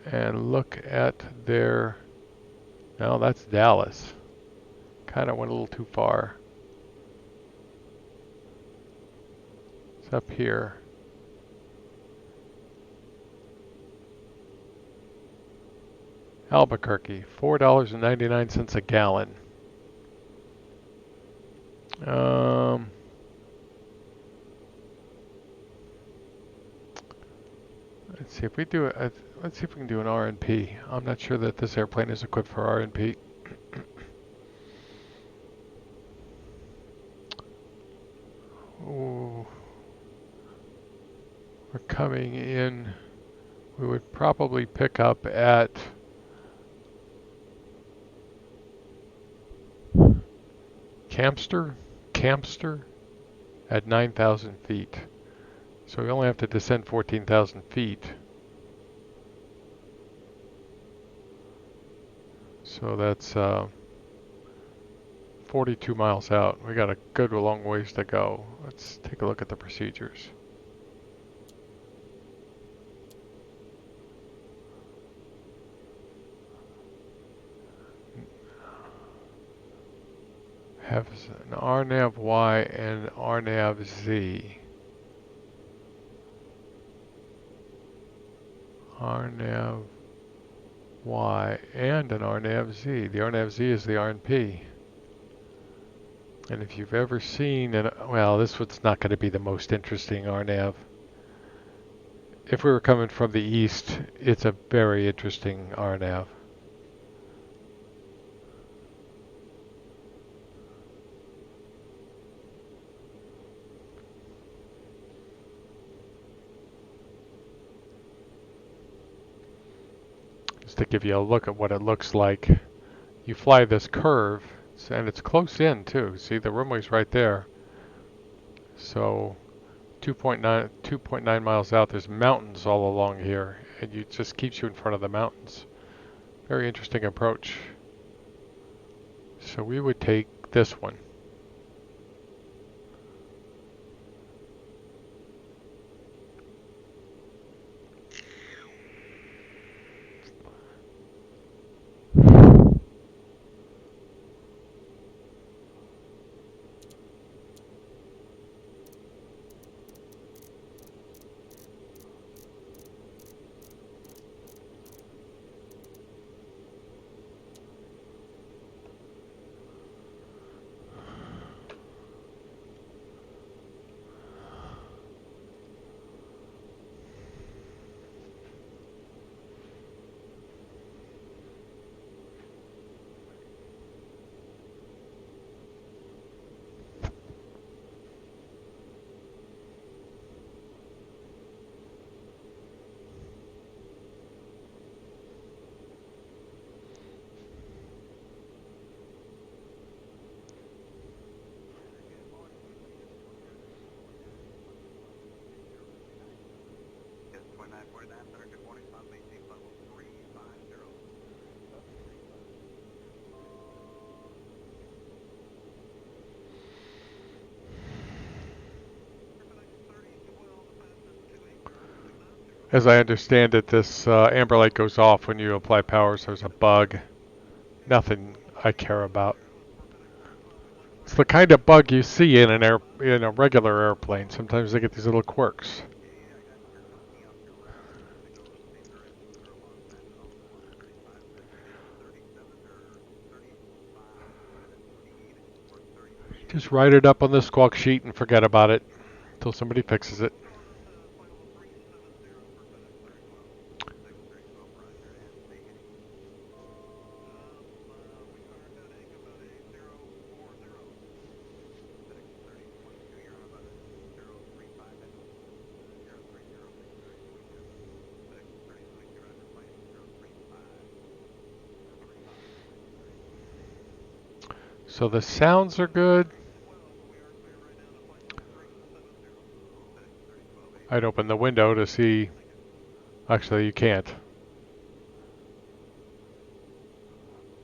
and look at their. No, that's Dallas. Kind of went a little too far. It's up here. Albuquerque, $4.99 a gallon. Let's see if we do it. Let's see if we can do an RNP. I'm not sure that this airplane is equipped for RNP. Ooh. We're coming in. We would probably pick up at Campster at 9,000 feet. So we only have to descend 14,000 feet. So that's 42 miles out. We got a good long ways to go. Let's take a look at the procedures. Have an RNAV-Y and RNAV-Z. RNAV-Y and an RNAV-Z. The RNAV-Z is the RNP. And if you've ever seen, well, this one's not going to be the most interesting RNAV. If we were coming from the east, it's a very interesting RNAV. Just to give you a look at what it looks like. You fly this curve, and it's close in too. See, the runway's right there. So 2.9 miles out, there's mountains all along here, and it just keeps you in front of the mountains. Very interesting approach. So we would take this one. As I understand it, this amber light goes off when you apply power, so there's a bug. Nothing I care about. It's the kind of bug you see in in a regular airplane. Sometimes they get these little quirks. Just write it up on the squawk sheet and forget about it until somebody fixes it. So the sounds are good. I'd open the window to see. Actually, you can't.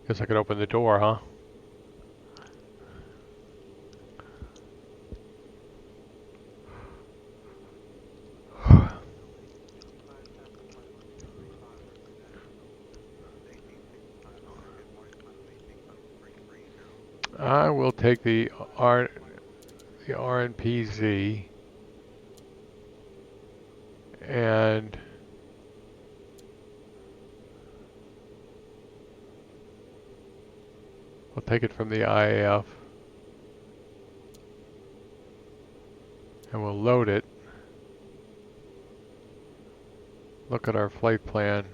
Guess I could open the door, huh? I will take the RNPZ and we'll take it from the IAF and we'll load it. Look at our flight plan.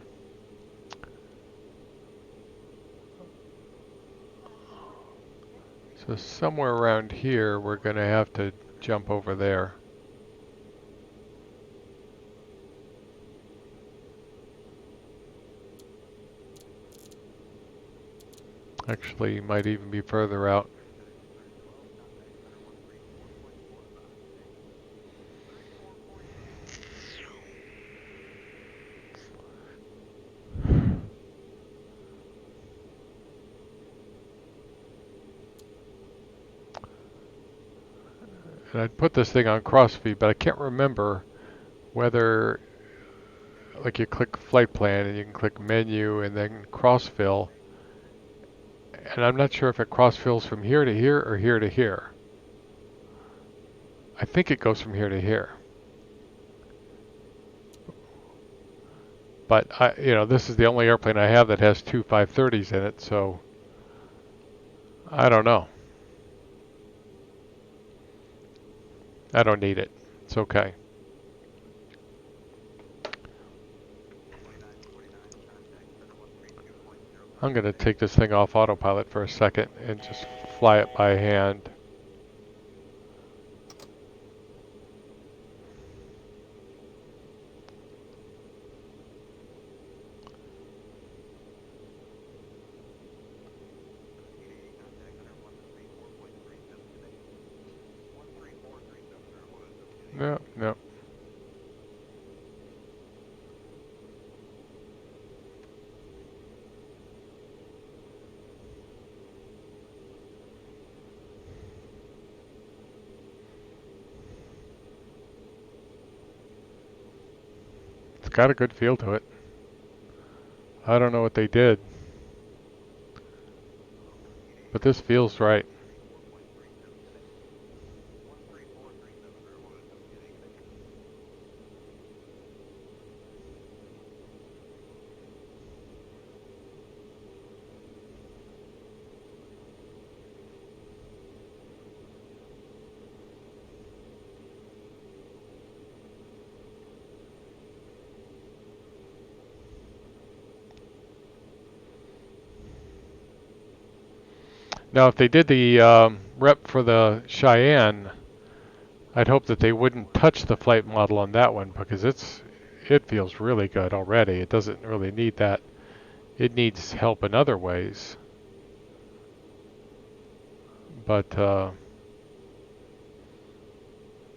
So somewhere around here, we're going to have to jump over there. Actually, might even be further out. And I'd put this thing on crossfeed, but I can't remember whether, like, you click flight plan and you can click menu and then crossfill. And I'm not sure if it crossfills from here to here or here to here. I think it goes from here to here. But this is the only airplane I have that has two 530s in it, so I don't know. I don't need it. It's okay. I'm going to take this thing off autopilot for a second and just fly it by hand. No, no. It's got a good feel to it. I don't know what they did, but this feels right. Now, if they did the rep for the Cheyenne, I'd hope that they wouldn't touch the flight model on that one because it feels really good already. It doesn't really need that. It needs help in other ways. But I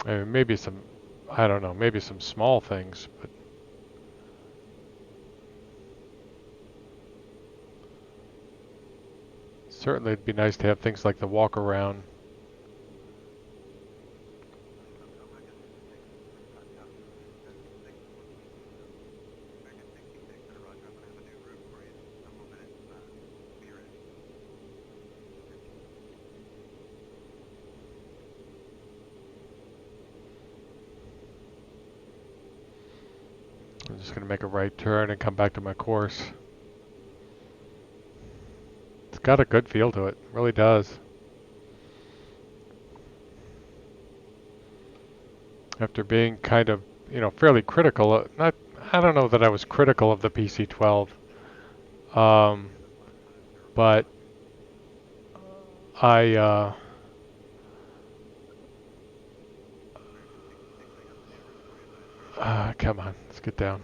mean, maybe some, I don't know, maybe some small things, but certainly it'd be nice to have things like the walk around. just going to make a right turn and come back to my course. It's got a good feel to it. It really does. After being kind of, fairly critical, I don't know that I was critical of the PC12, but I, come on, let's get down.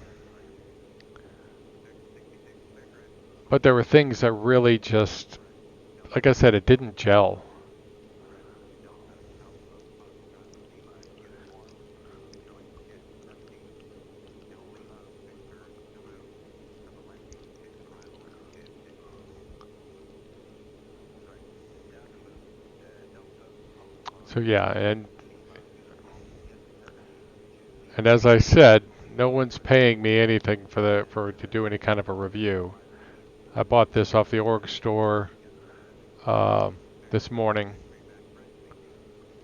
But there were things that really just, like I said, it didn't gel. So yeah, and as I said, no one's paying me anything to do any kind of a review. I bought this off the org store this morning,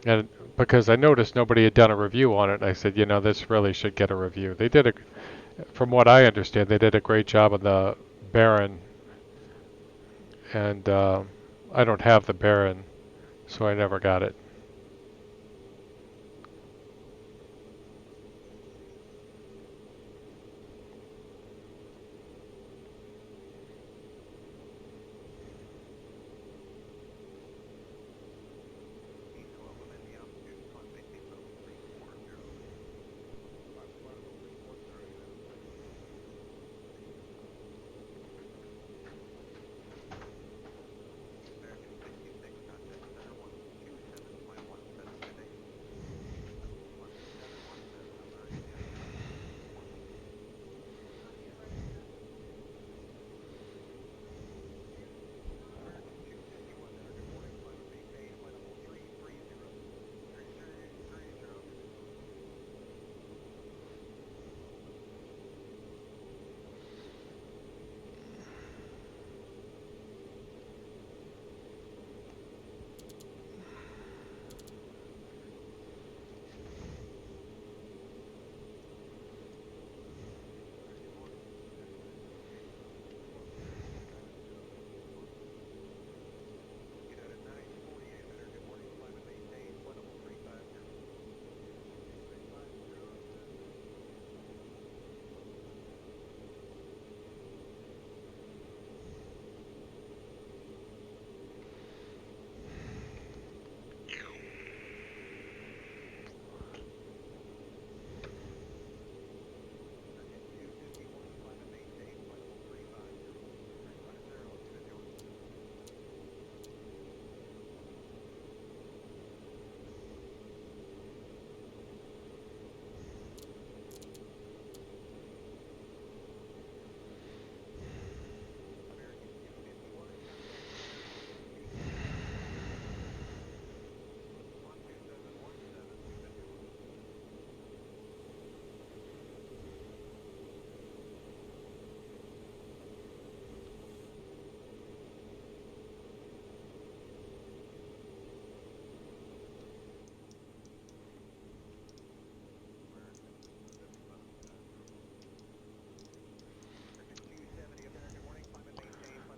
and because I noticed nobody had done a review on it, I said, this really should get a review. They did from what I understand, they did a great job on the Baron, and I don't have the Baron, so I never got it.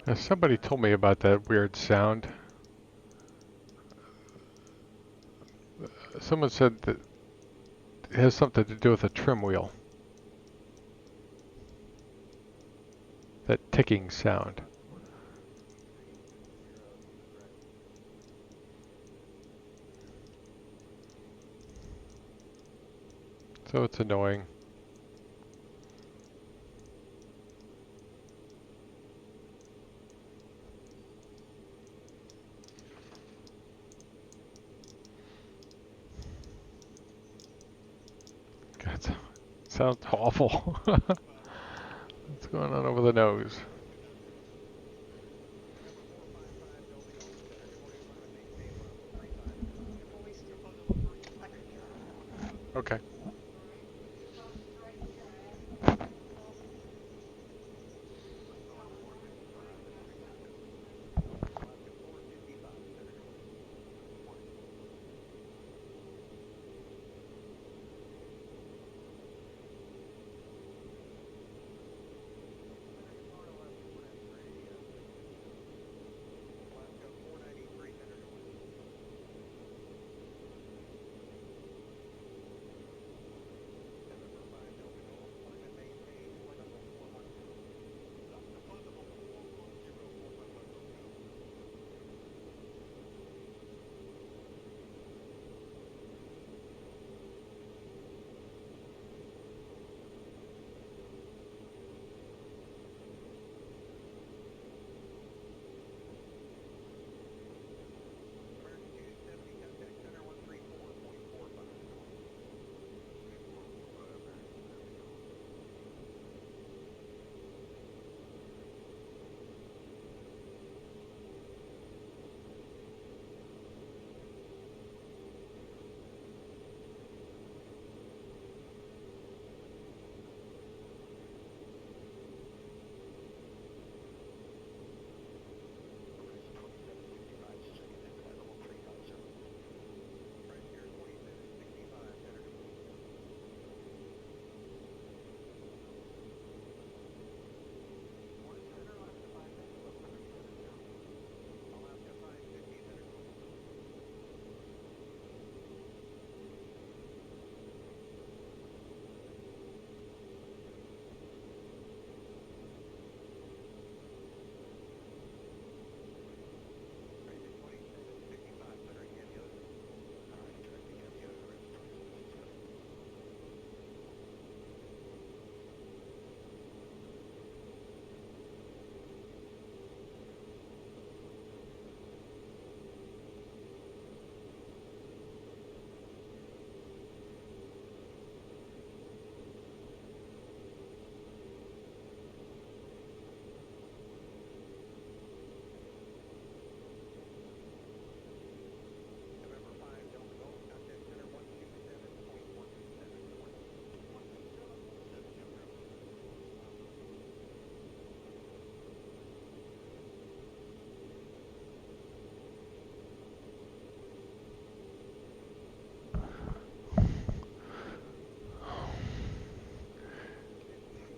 Now, somebody told me about that weird sound. Someone said that it has something to do with a trim wheel. That ticking sound. So it's annoying. God, sounds awful. What's going on over the nose? Okay.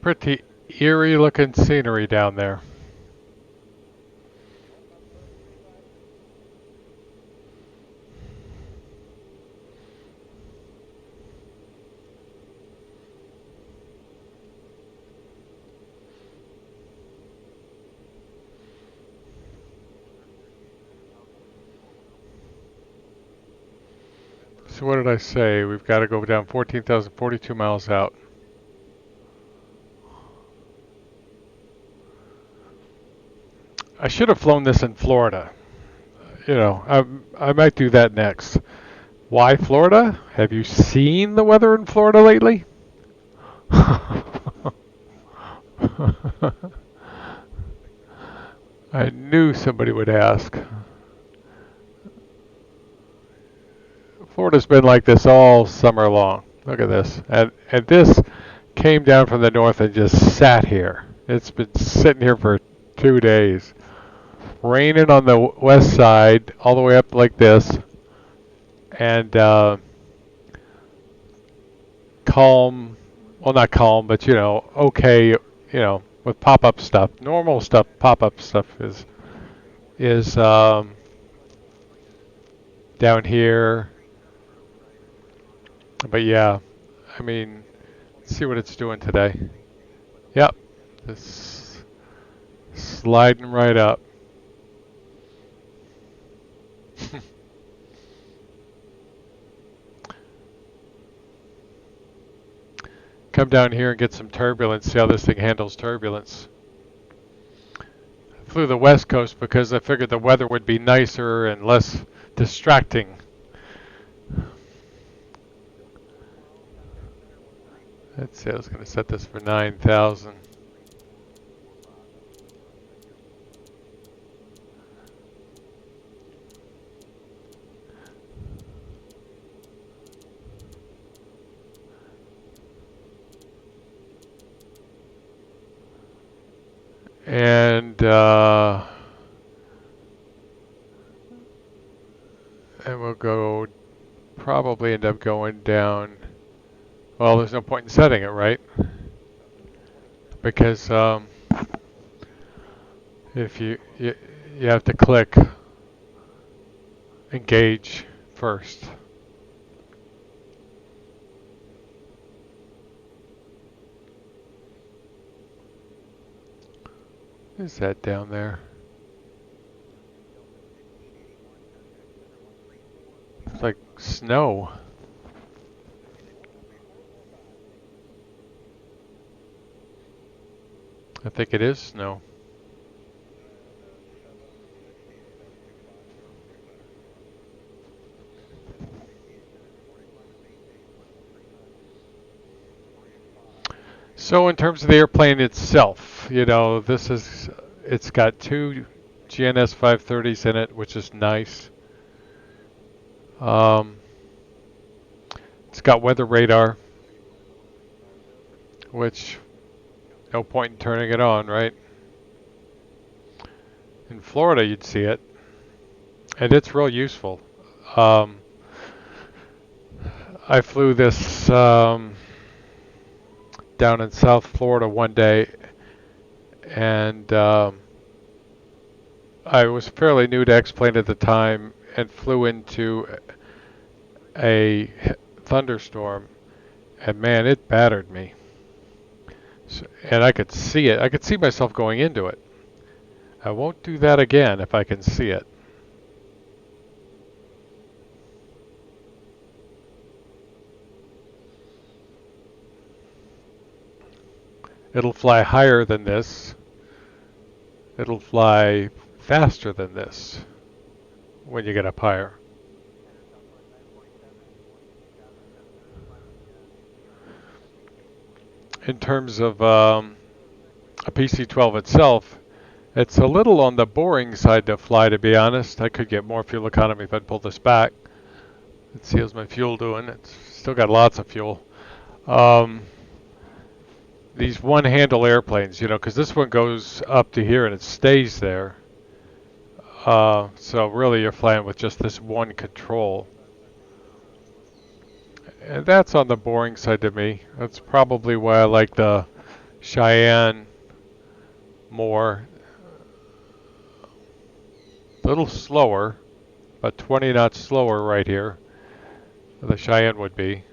Pretty eerie looking scenery down there. So what did I say? We've got to go down 14,042 miles out. I should have flown this in Florida. You know, I might do that next. Why Florida? Have you seen the weather in Florida lately? I knew somebody would ask. Florida's been like this all summer long. Look at this. And this came down from the north and just sat here. It's been sitting here for 2 days. Raining on the west side all the way up like this. And calm, well not calm, but you know, okay, you know, with pop-up stuff. Normal stuff, pop-up stuff is down here. But yeah, I mean, let's see what it's doing today. Yep, it's sliding right up. Come down here and get some turbulence, see how this thing handles turbulence. I flew the west coast because I figured the weather would be nicer and less distracting. Let's see, I was going to set this for 9,000. And we'll go, probably end up going down. Well, there's no point in setting it, right? Because if you have to click engage first. What is that down there? It's like snow. I think it is snow. So in terms of the airplane itself, you know, it's got two GNS 530s in it, which is nice. It's got weather radar, which no point in turning it on, right? In Florida, you'd see it, and it's real useful. I flew this down in South Florida one day, and I was fairly new to XPlane at the time and flew into a thunderstorm, and man, it battered me. So, and I could see it. I could see myself going into it. I won't do that again if I can see it. It'll fly higher than this. It'll fly faster than this when you get up higher. In terms of a PC12 itself, it's a little on the boring side to fly, to be honest. I could get more fuel economy if I'd pull this back. Let's see how's my fuel doing. It's still got lots of fuel. These one-handle airplanes, you know, because this one goes up to here and it stays there. So really you're flying with just this one control. And that's on the boring side to me. That's probably why I like the Cheyenne more, a little slower, but 20 knots slower right here. The Cheyenne would be.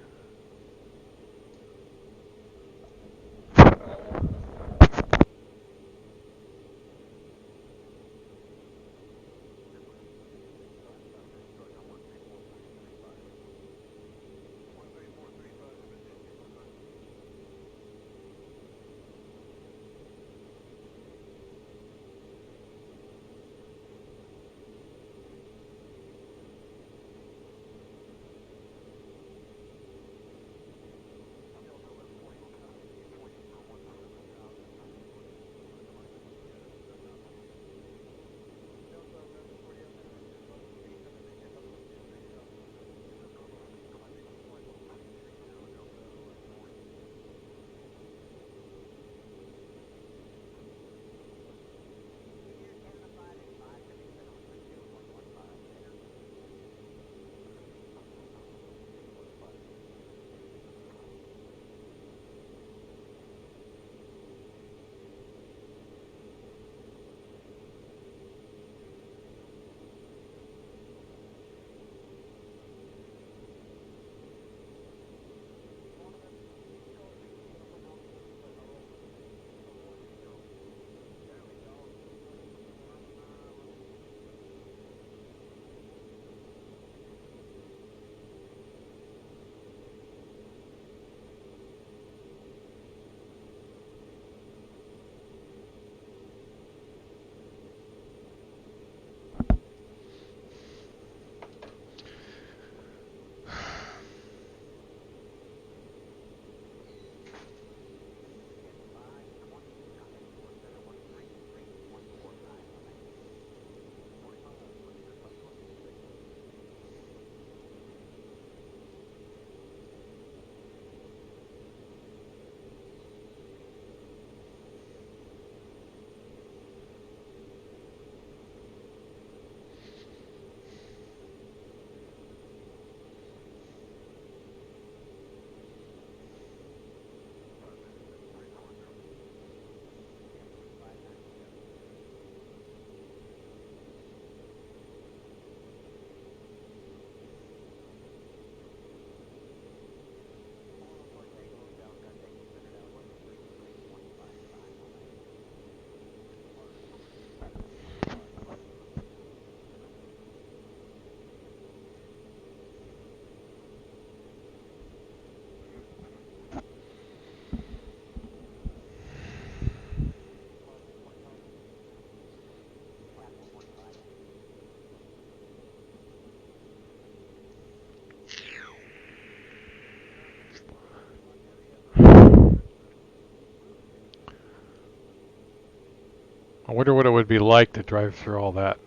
I wonder what it would be like to drive through all that.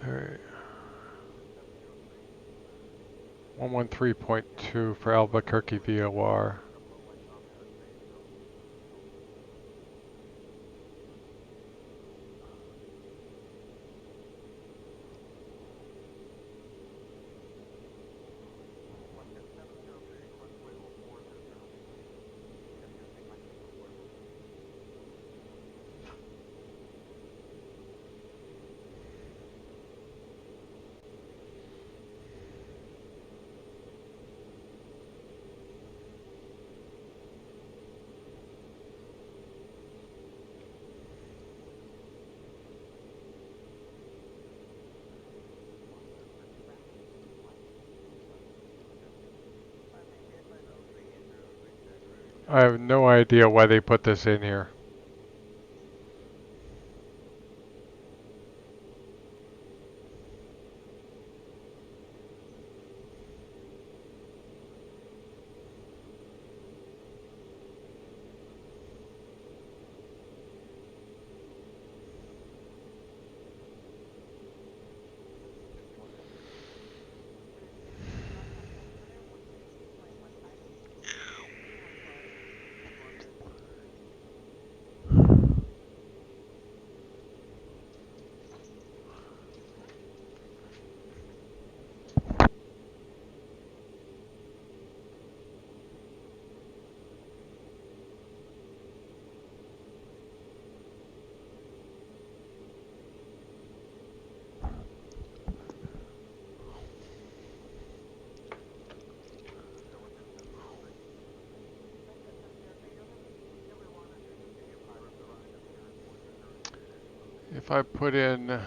There, 113.2 for Albuquerque VOR. I have no idea why they put this in here. if I put in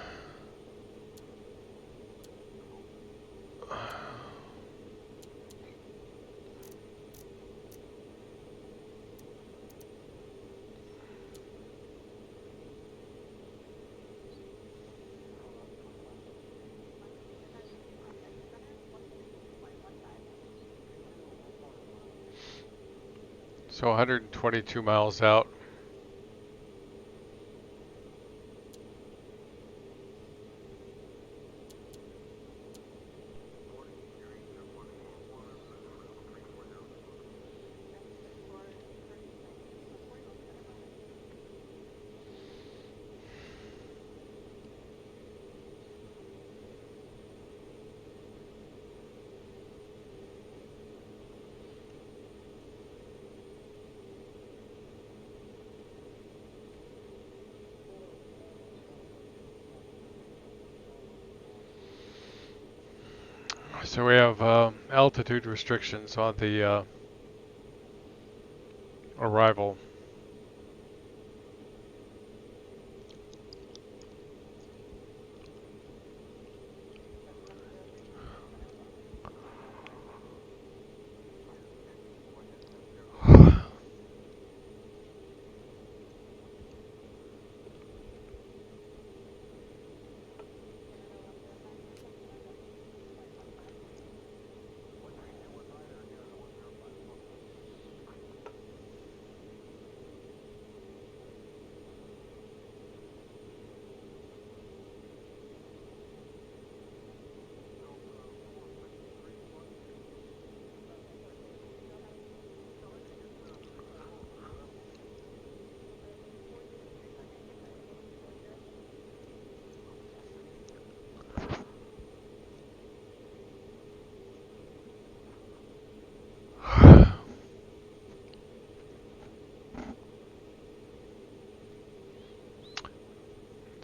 so 122 miles out. So we have altitude restrictions on the arrival.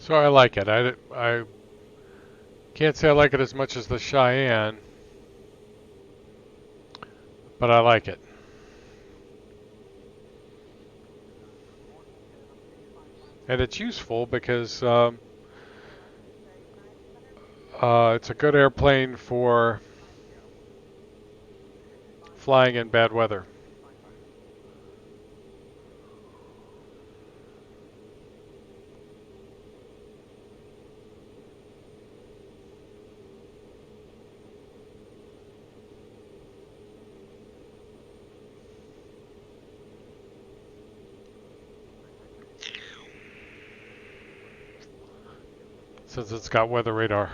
So I like it. I can't say I like it as much as the Cheyenne, but I like it. And it's useful because it's a good airplane for flying in bad weather. Since it's got weather radar.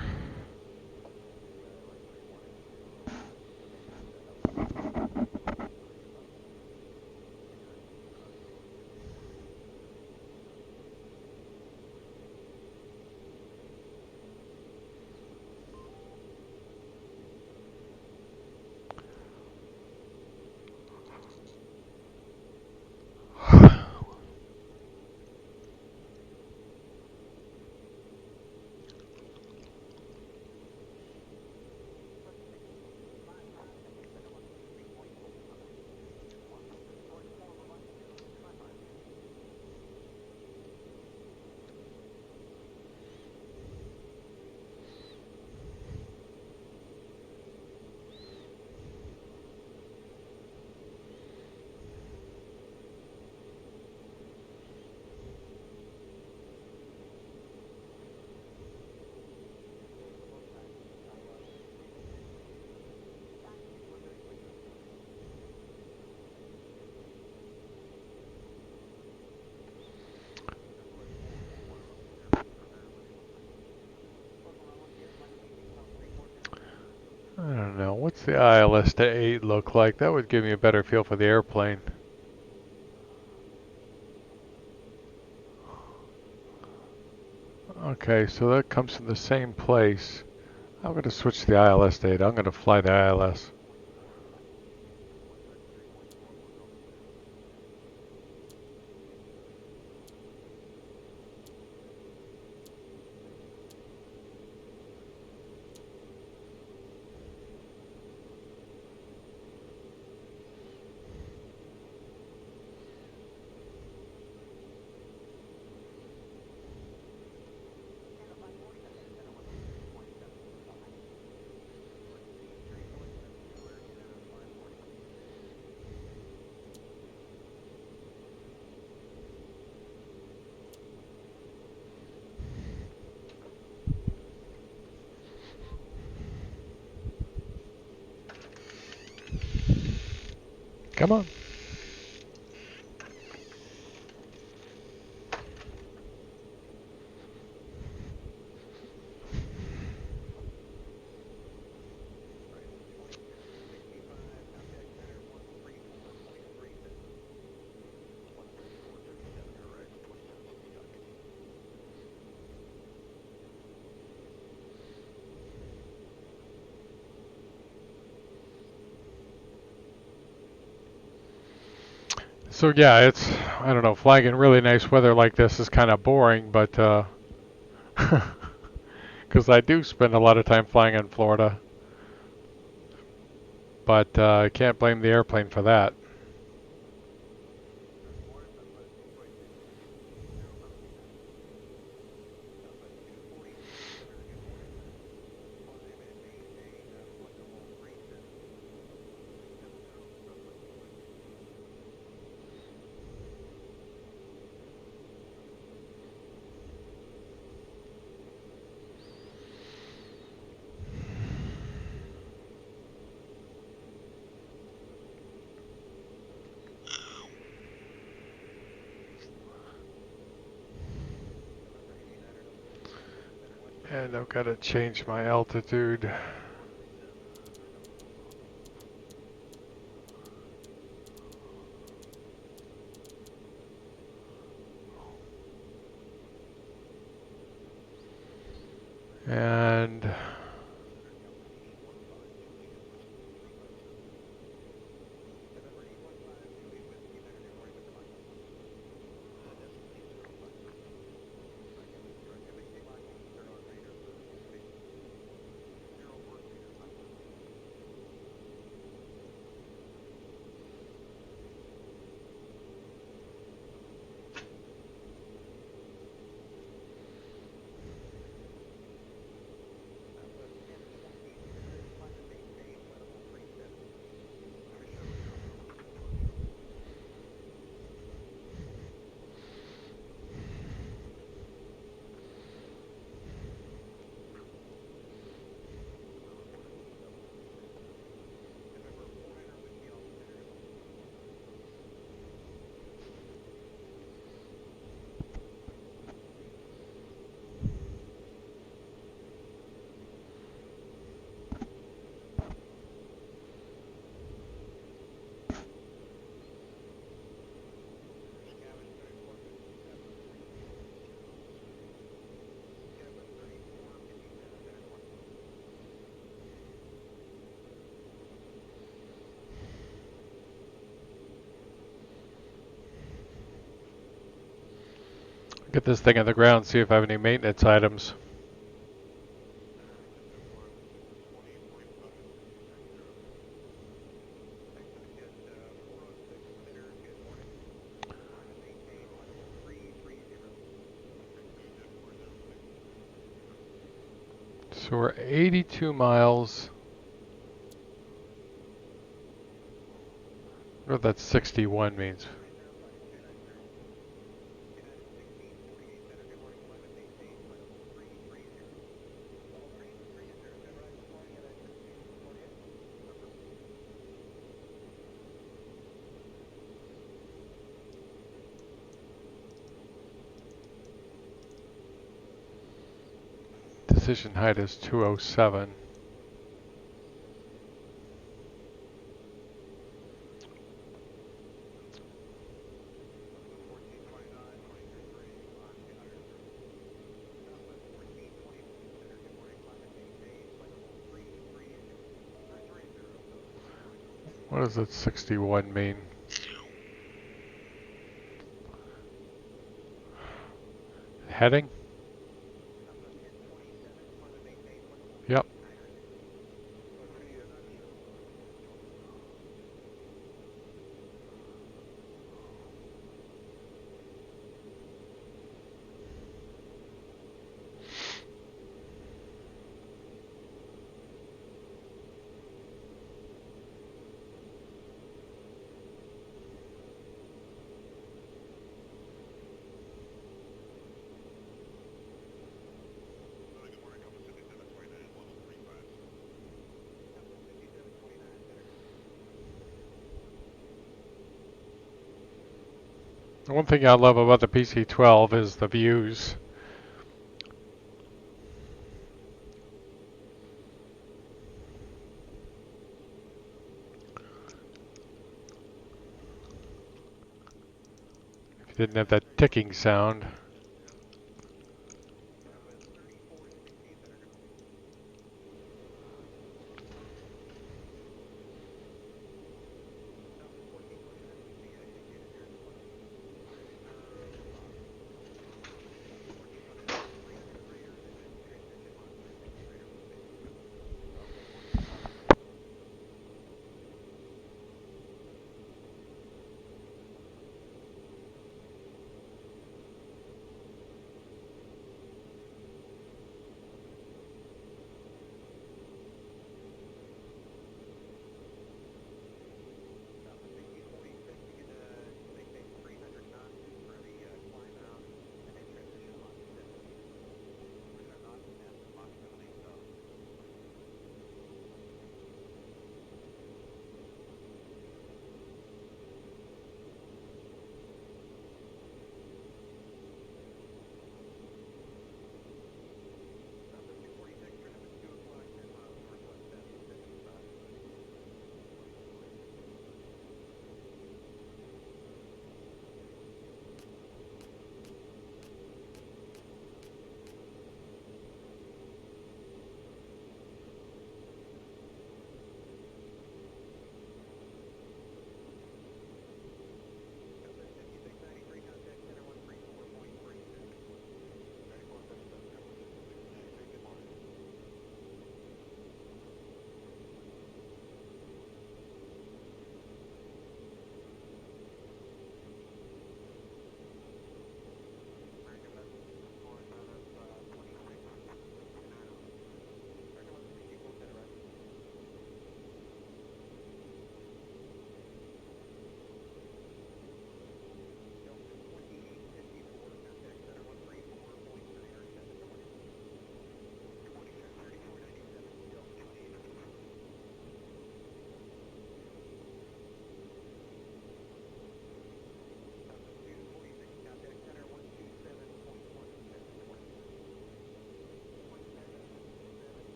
I don't know. What's the ILS to 8 look like? That would give me a better feel for the airplane. Okay, so that comes from the same place. I'm going to switch to the ILS to 8. I'm going to fly the ILS. Come on. So yeah, it's, I don't know, flying in really nice weather like this is kind of boring, but because I do spend a lot of time flying in Florida, but I can't blame the airplane for that. And I've got to change my altitude. And get this thing on the ground, see if I have any maintenance items. So we're 82 miles. I don't know what that 61 means. Decision height is 207. What does that 61 mean? Heading? Yep. One thing I love about the PC12 is the views. If you didn't have that ticking sound.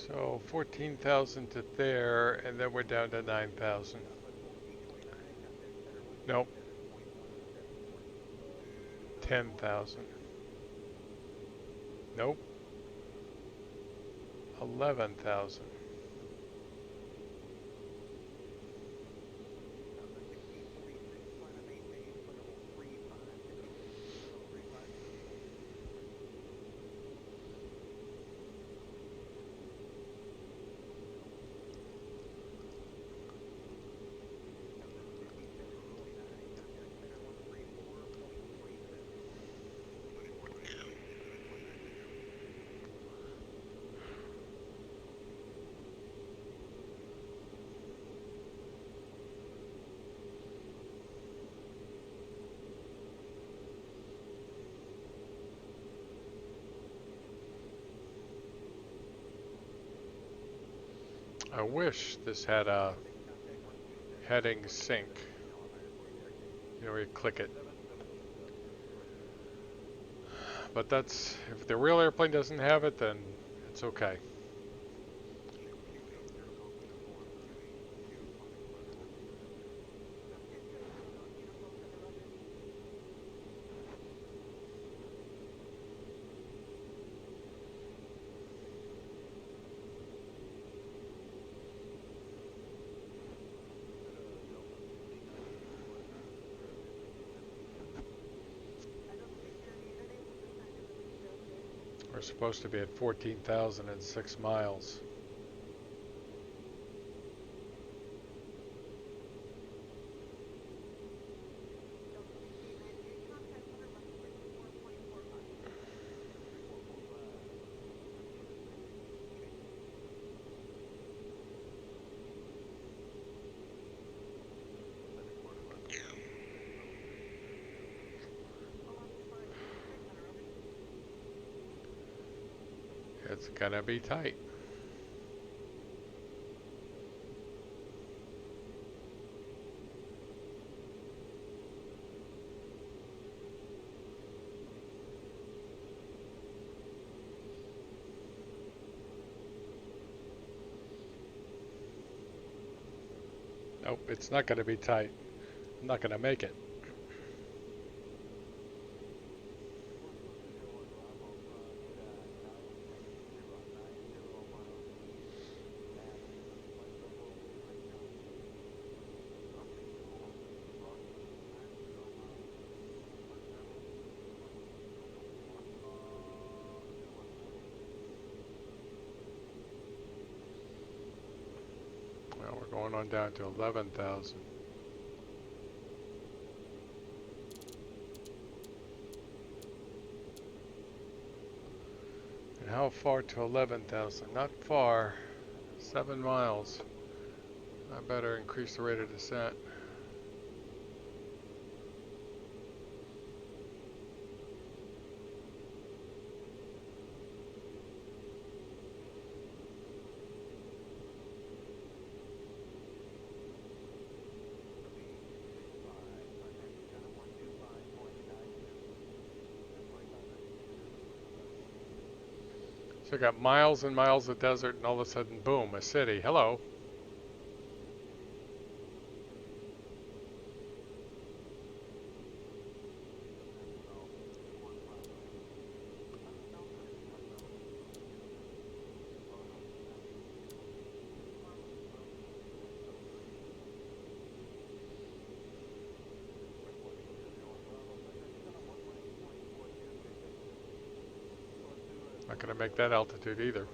So 14,000 to there, and then we're down to 9,000. Nope, 10,000. Nope, 11,000. I wish this had a heading sync. You know, where you click it. But that's, if the real airplane doesn't have it, then it's okay. We're supposed to be at 14,006 miles. It's gonna be tight. Nope, it's not gonna be tight. I'm not gonna make it. Well, we're going on down to 11,000. And how far to 11,000? Not far. 7 miles. I better increase the rate of descent. So I got miles and miles of desert, and all of a sudden, boom, a city. Hello. Not going to make that altitude either.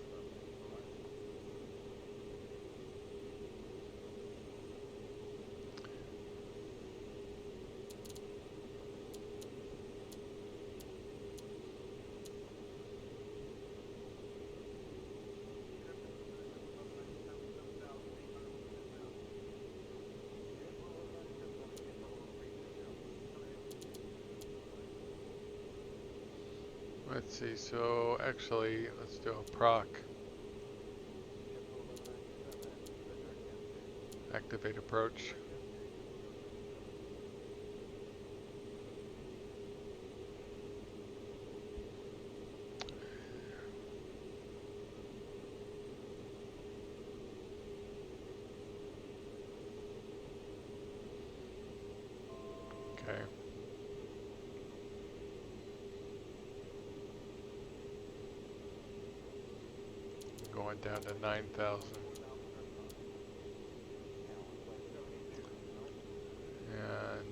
Let's see, so actually, let's do a proc. Activate approach. went down to 9,000. And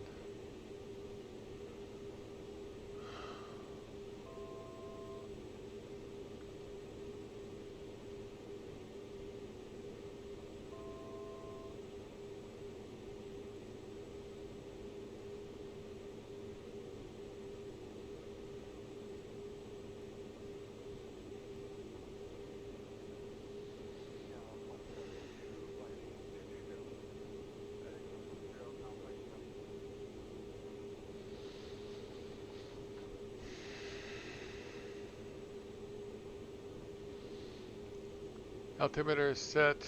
altimeter is set.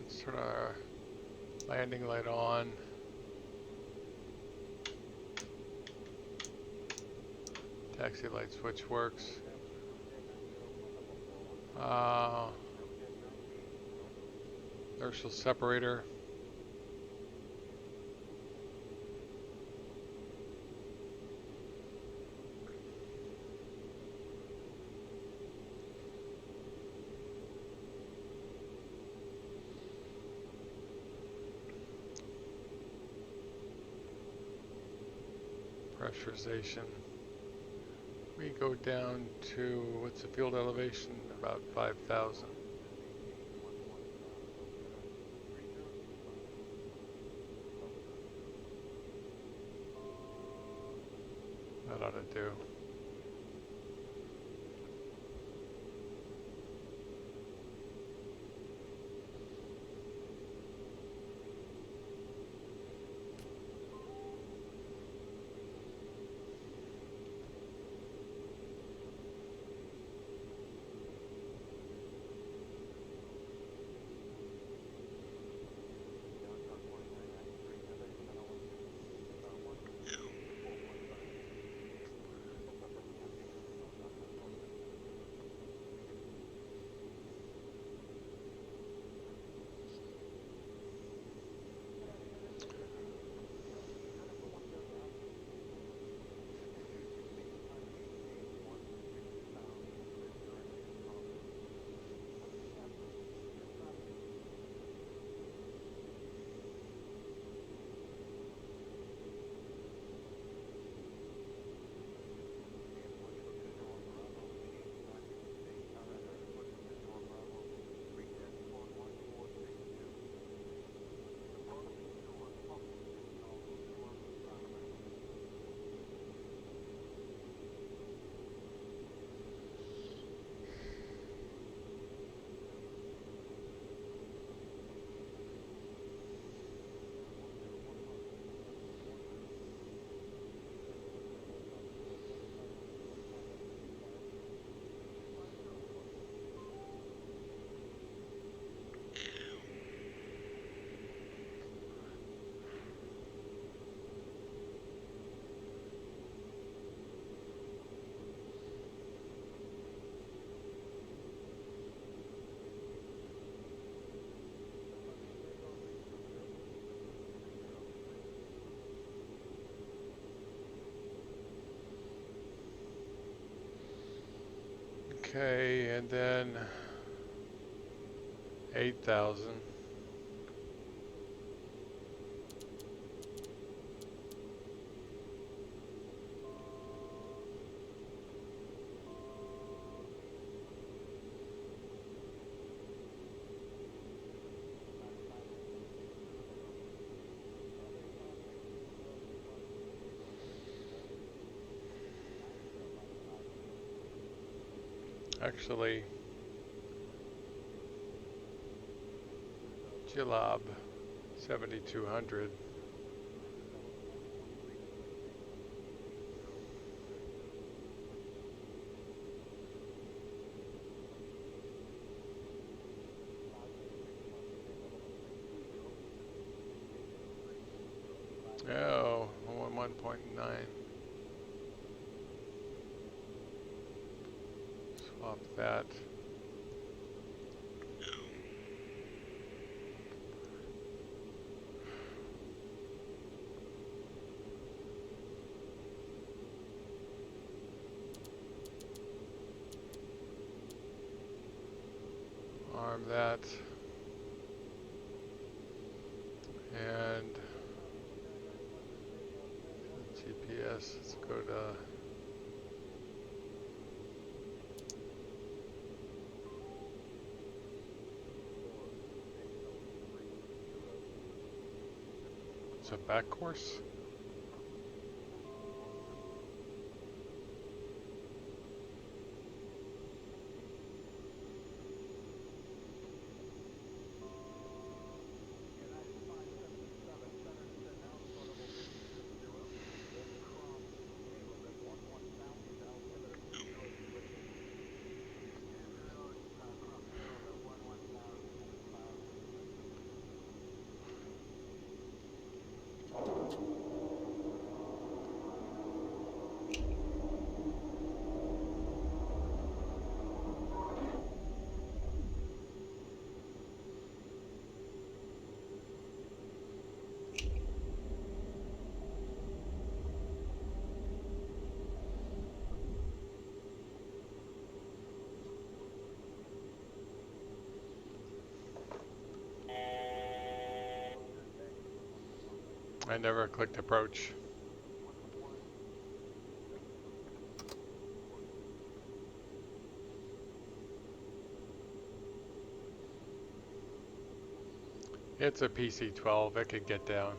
Let's turn our landing light on. Taxi light switch works. Inertial separator. Pressurization. We go down to, what's the field elevation? About 5,000. That ought to do. Okay, and then 8,000. Actually, Jilab 7,200. Oh, 1.9. Swap that. that. And GPS, let's go to it's a back course. I never clicked approach. It's a PC12, it could get down.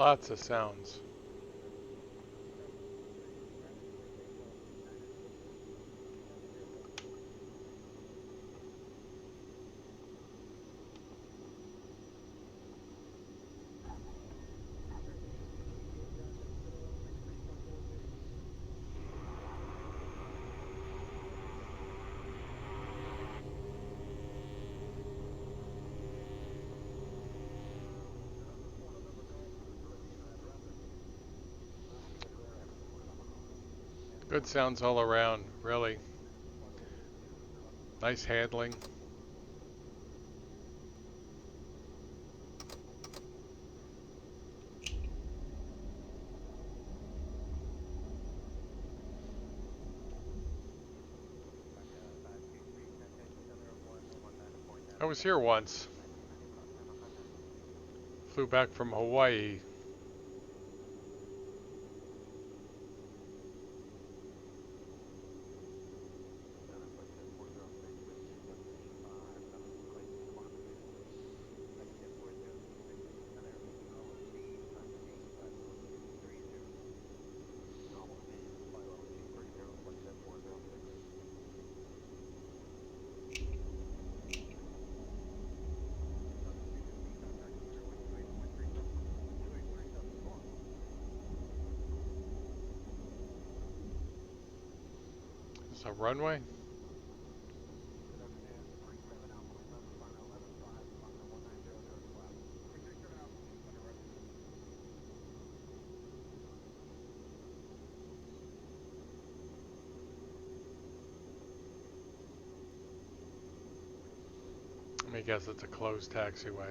Lots of sounds. Good sounds all around, really. Nice handling. I was here once. Flew back from Hawaii. So runway? Let me guess it's a closed taxiway.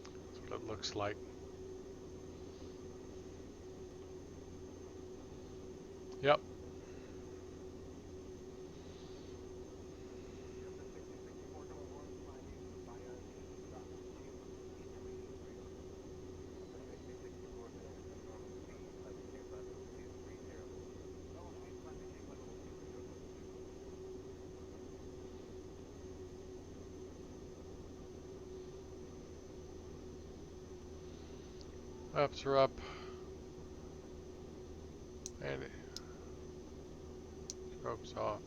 That's what it looks like. Yep. Ups are up. And ropes off.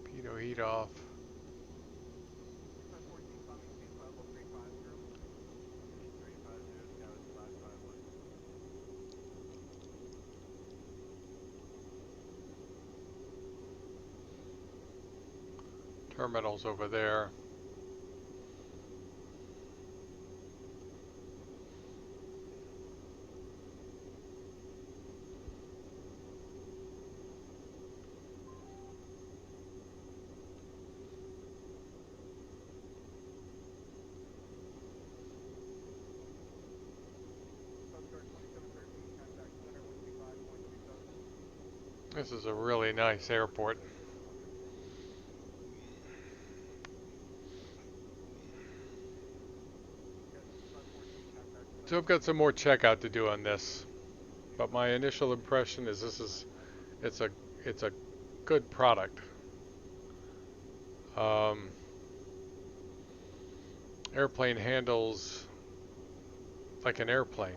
Pitot heat off. Terminals over there. This is a really nice airport. So I've got some more checkout to do on this, but my initial impression is it's a it's a good product. Um, Airplane handles like an airplane.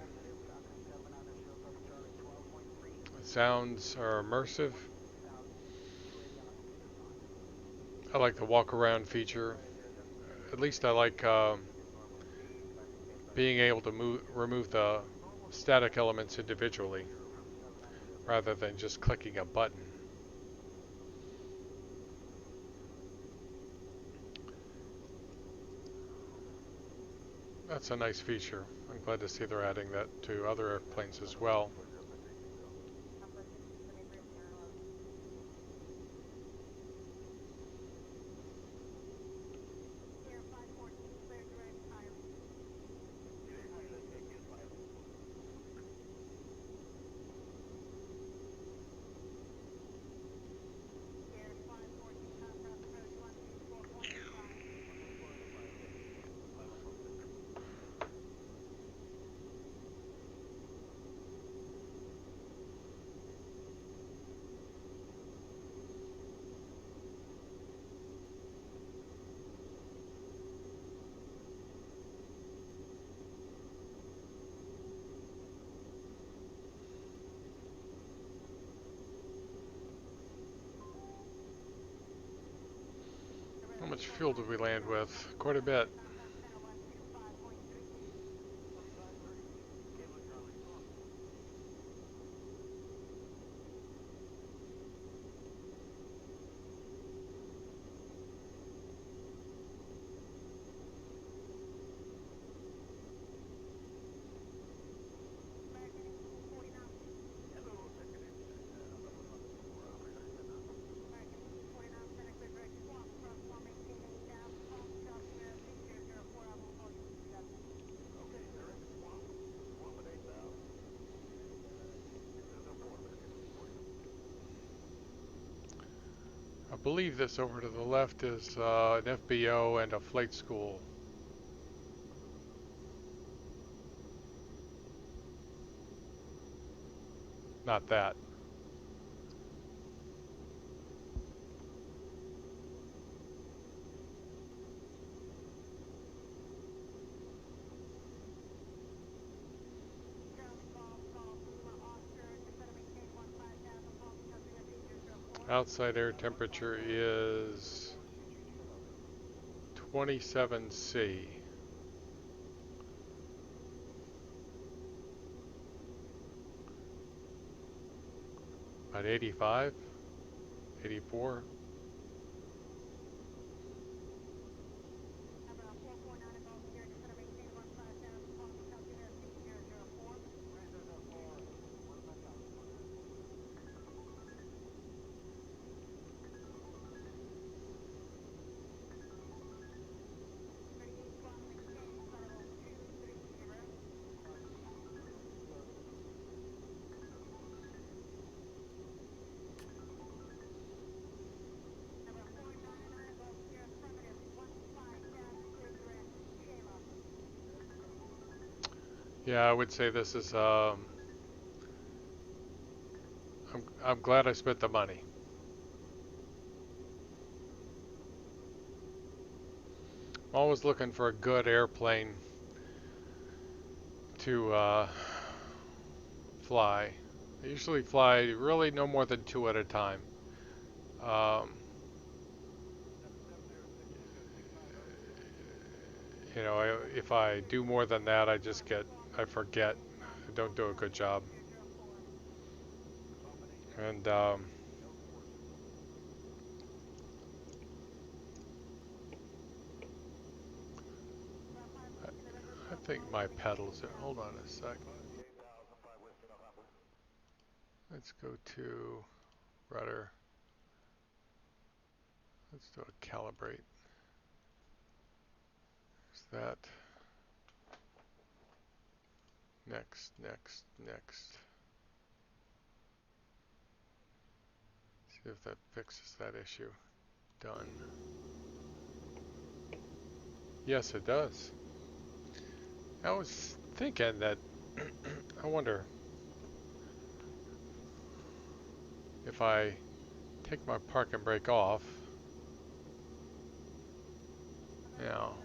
Sounds are immersive. I like the walk around feature. At least I like being able to remove the static elements individually rather than just clicking a button. That's a nice feature. I'm glad to see they're adding that to other airplanes as well. How much fuel did we land with? Quite a bit. I believe this over to the left is an FBO and a flight school. Not that. Outside air temperature is 27°C. About 85, 84. Yeah, I would say this is. I'm glad I spent the money. I'm always looking for a good airplane to fly. I usually fly really no more than two at a time. Um, if I do more than that, I forget. I don't do a good job. And I think my pedals are, hold on a sec. Let's go to rudder. Let's do a calibrate. Is that next, next, next. See if that fixes that issue. Done. Yes, it does. I was thinking that I wonder if I take my park and brake off. Now,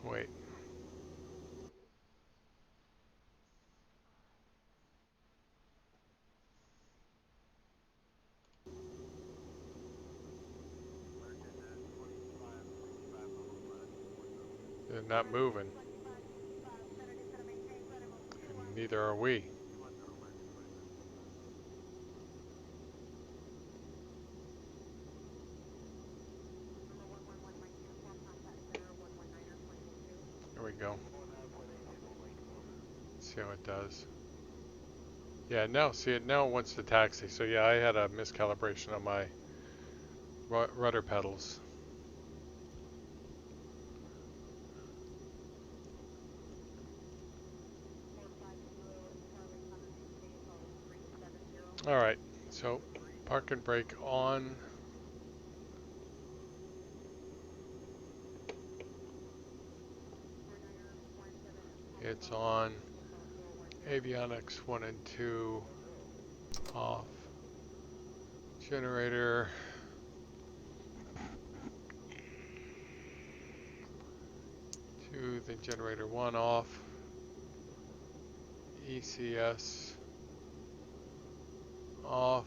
wait. They're not moving. And neither are we. There we go. Let's see how it does. Yeah, now see it now wants to taxi. So yeah, I had a miscalibration on my rudder pedals. All right, so park and brake on. It's on. Avionics 1 and 2 off. Generator 2, then generator 1 off. ECS off.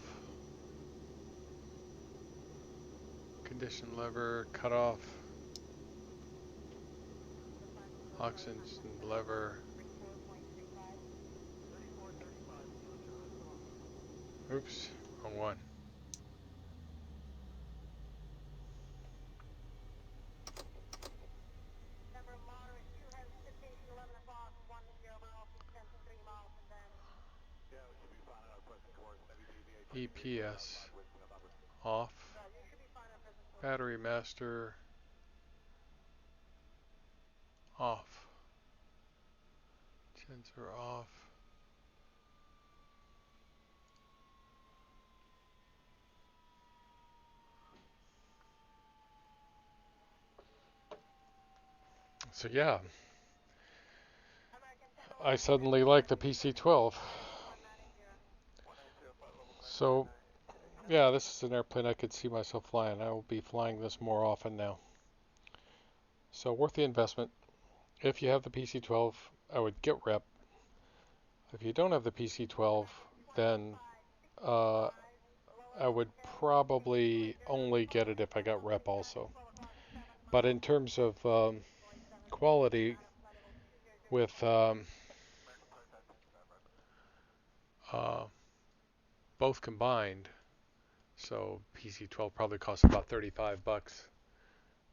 Condition lever cut off. Oxygen lever. Oops, wrong one. EPS off. Battery master off. Sensor off. So yeah, I suddenly like the PC-12. So yeah, this is an airplane I could see myself flying. I will be flying this more often now. So worth the investment. If you have the PC-12, I would get rep. If you don't have the PC-12, then uh, I would probably only get it if I got rep also. But in terms of quality, with uh, both combined, so PC-12 probably costs about 35 bucks.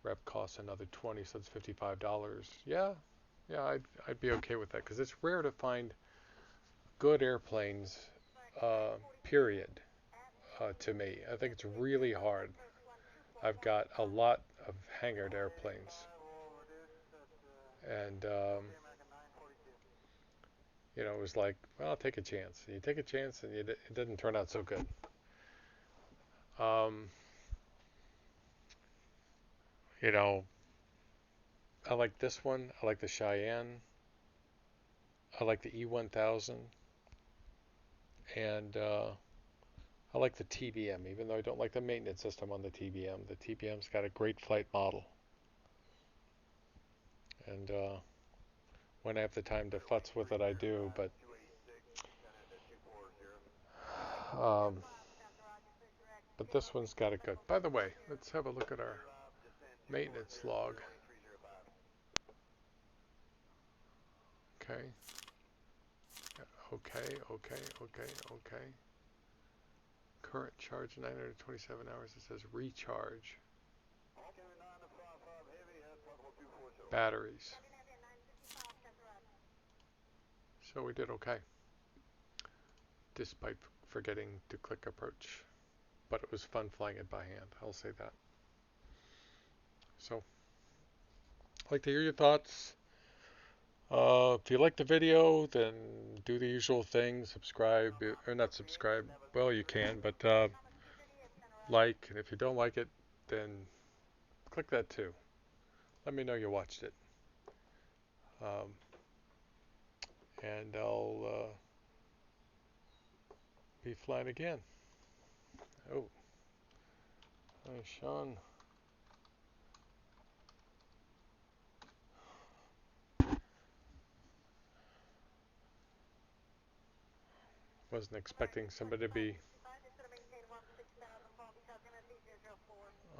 Rep costs another 20, so that's $55. Yeah, I'd be okay with that because it's rare to find good airplanes. Period. To me, I think it's really hard. I've got a lot of hangared airplanes, and it was like, well, I'll take a chance. And you take a chance, and it didn't turn out so good. Um, you know, I like this one. I like the Cheyenne. I like the E1000, and I like the TBM, even though I don't like the maintenance system on the TBM. The TBM's got a great flight model, and when I have the time to futz with it, I do. But um, this one's got it good. By the way, let's have a look at our maintenance log. Okay, okay. Current charge 927 hours. It says recharge. Batteries. So we did okay, despite forgetting to click approach. But it was fun flying it by hand, I'll say that. So, I'd like to hear your thoughts. If you like the video, then do the usual thing. Subscribe, or not subscribe. Well, you can, but like. And if you don't like it, then click that too. Let me know you watched it. Um, and I'll be flying again. Oh, hi, Sean. Wasn't expecting somebody to be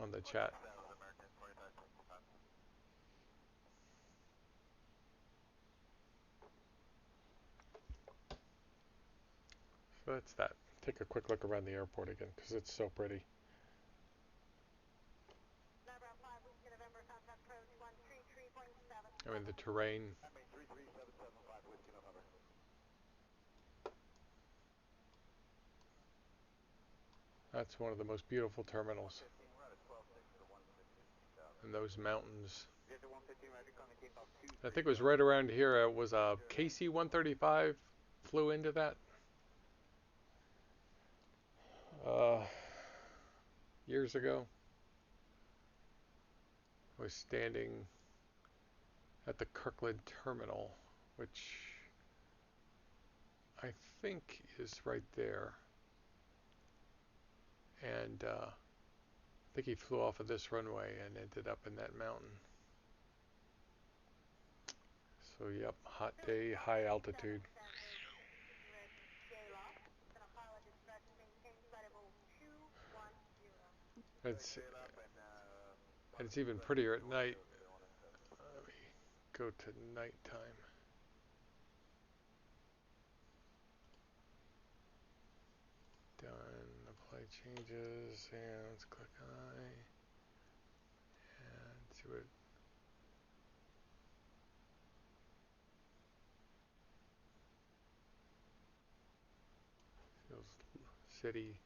on the chat. So that's that. Take a quick look around the airport again because it's so pretty. I mean, the terrain. That's one of the most beautiful terminals. And those mountains. I think it was right around here. It was a KC-135 flew into that. Uh, Years ago. I was standing at the Kirkland terminal, which I think is right there. And I think he flew off of this runway and ended up in that mountain. So yep, hot day, high altitude. It's and it's even prettier at night. Let me go to nighttime. Done. Apply changes and let's click I and see what. Feels city.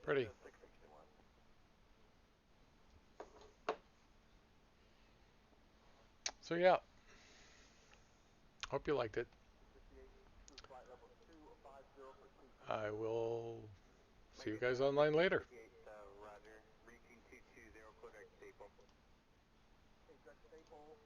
Pretty. So yeah, hope you liked it. I will see you guys online later. Roger. Reaching 220, correct staple. Incorrect staple.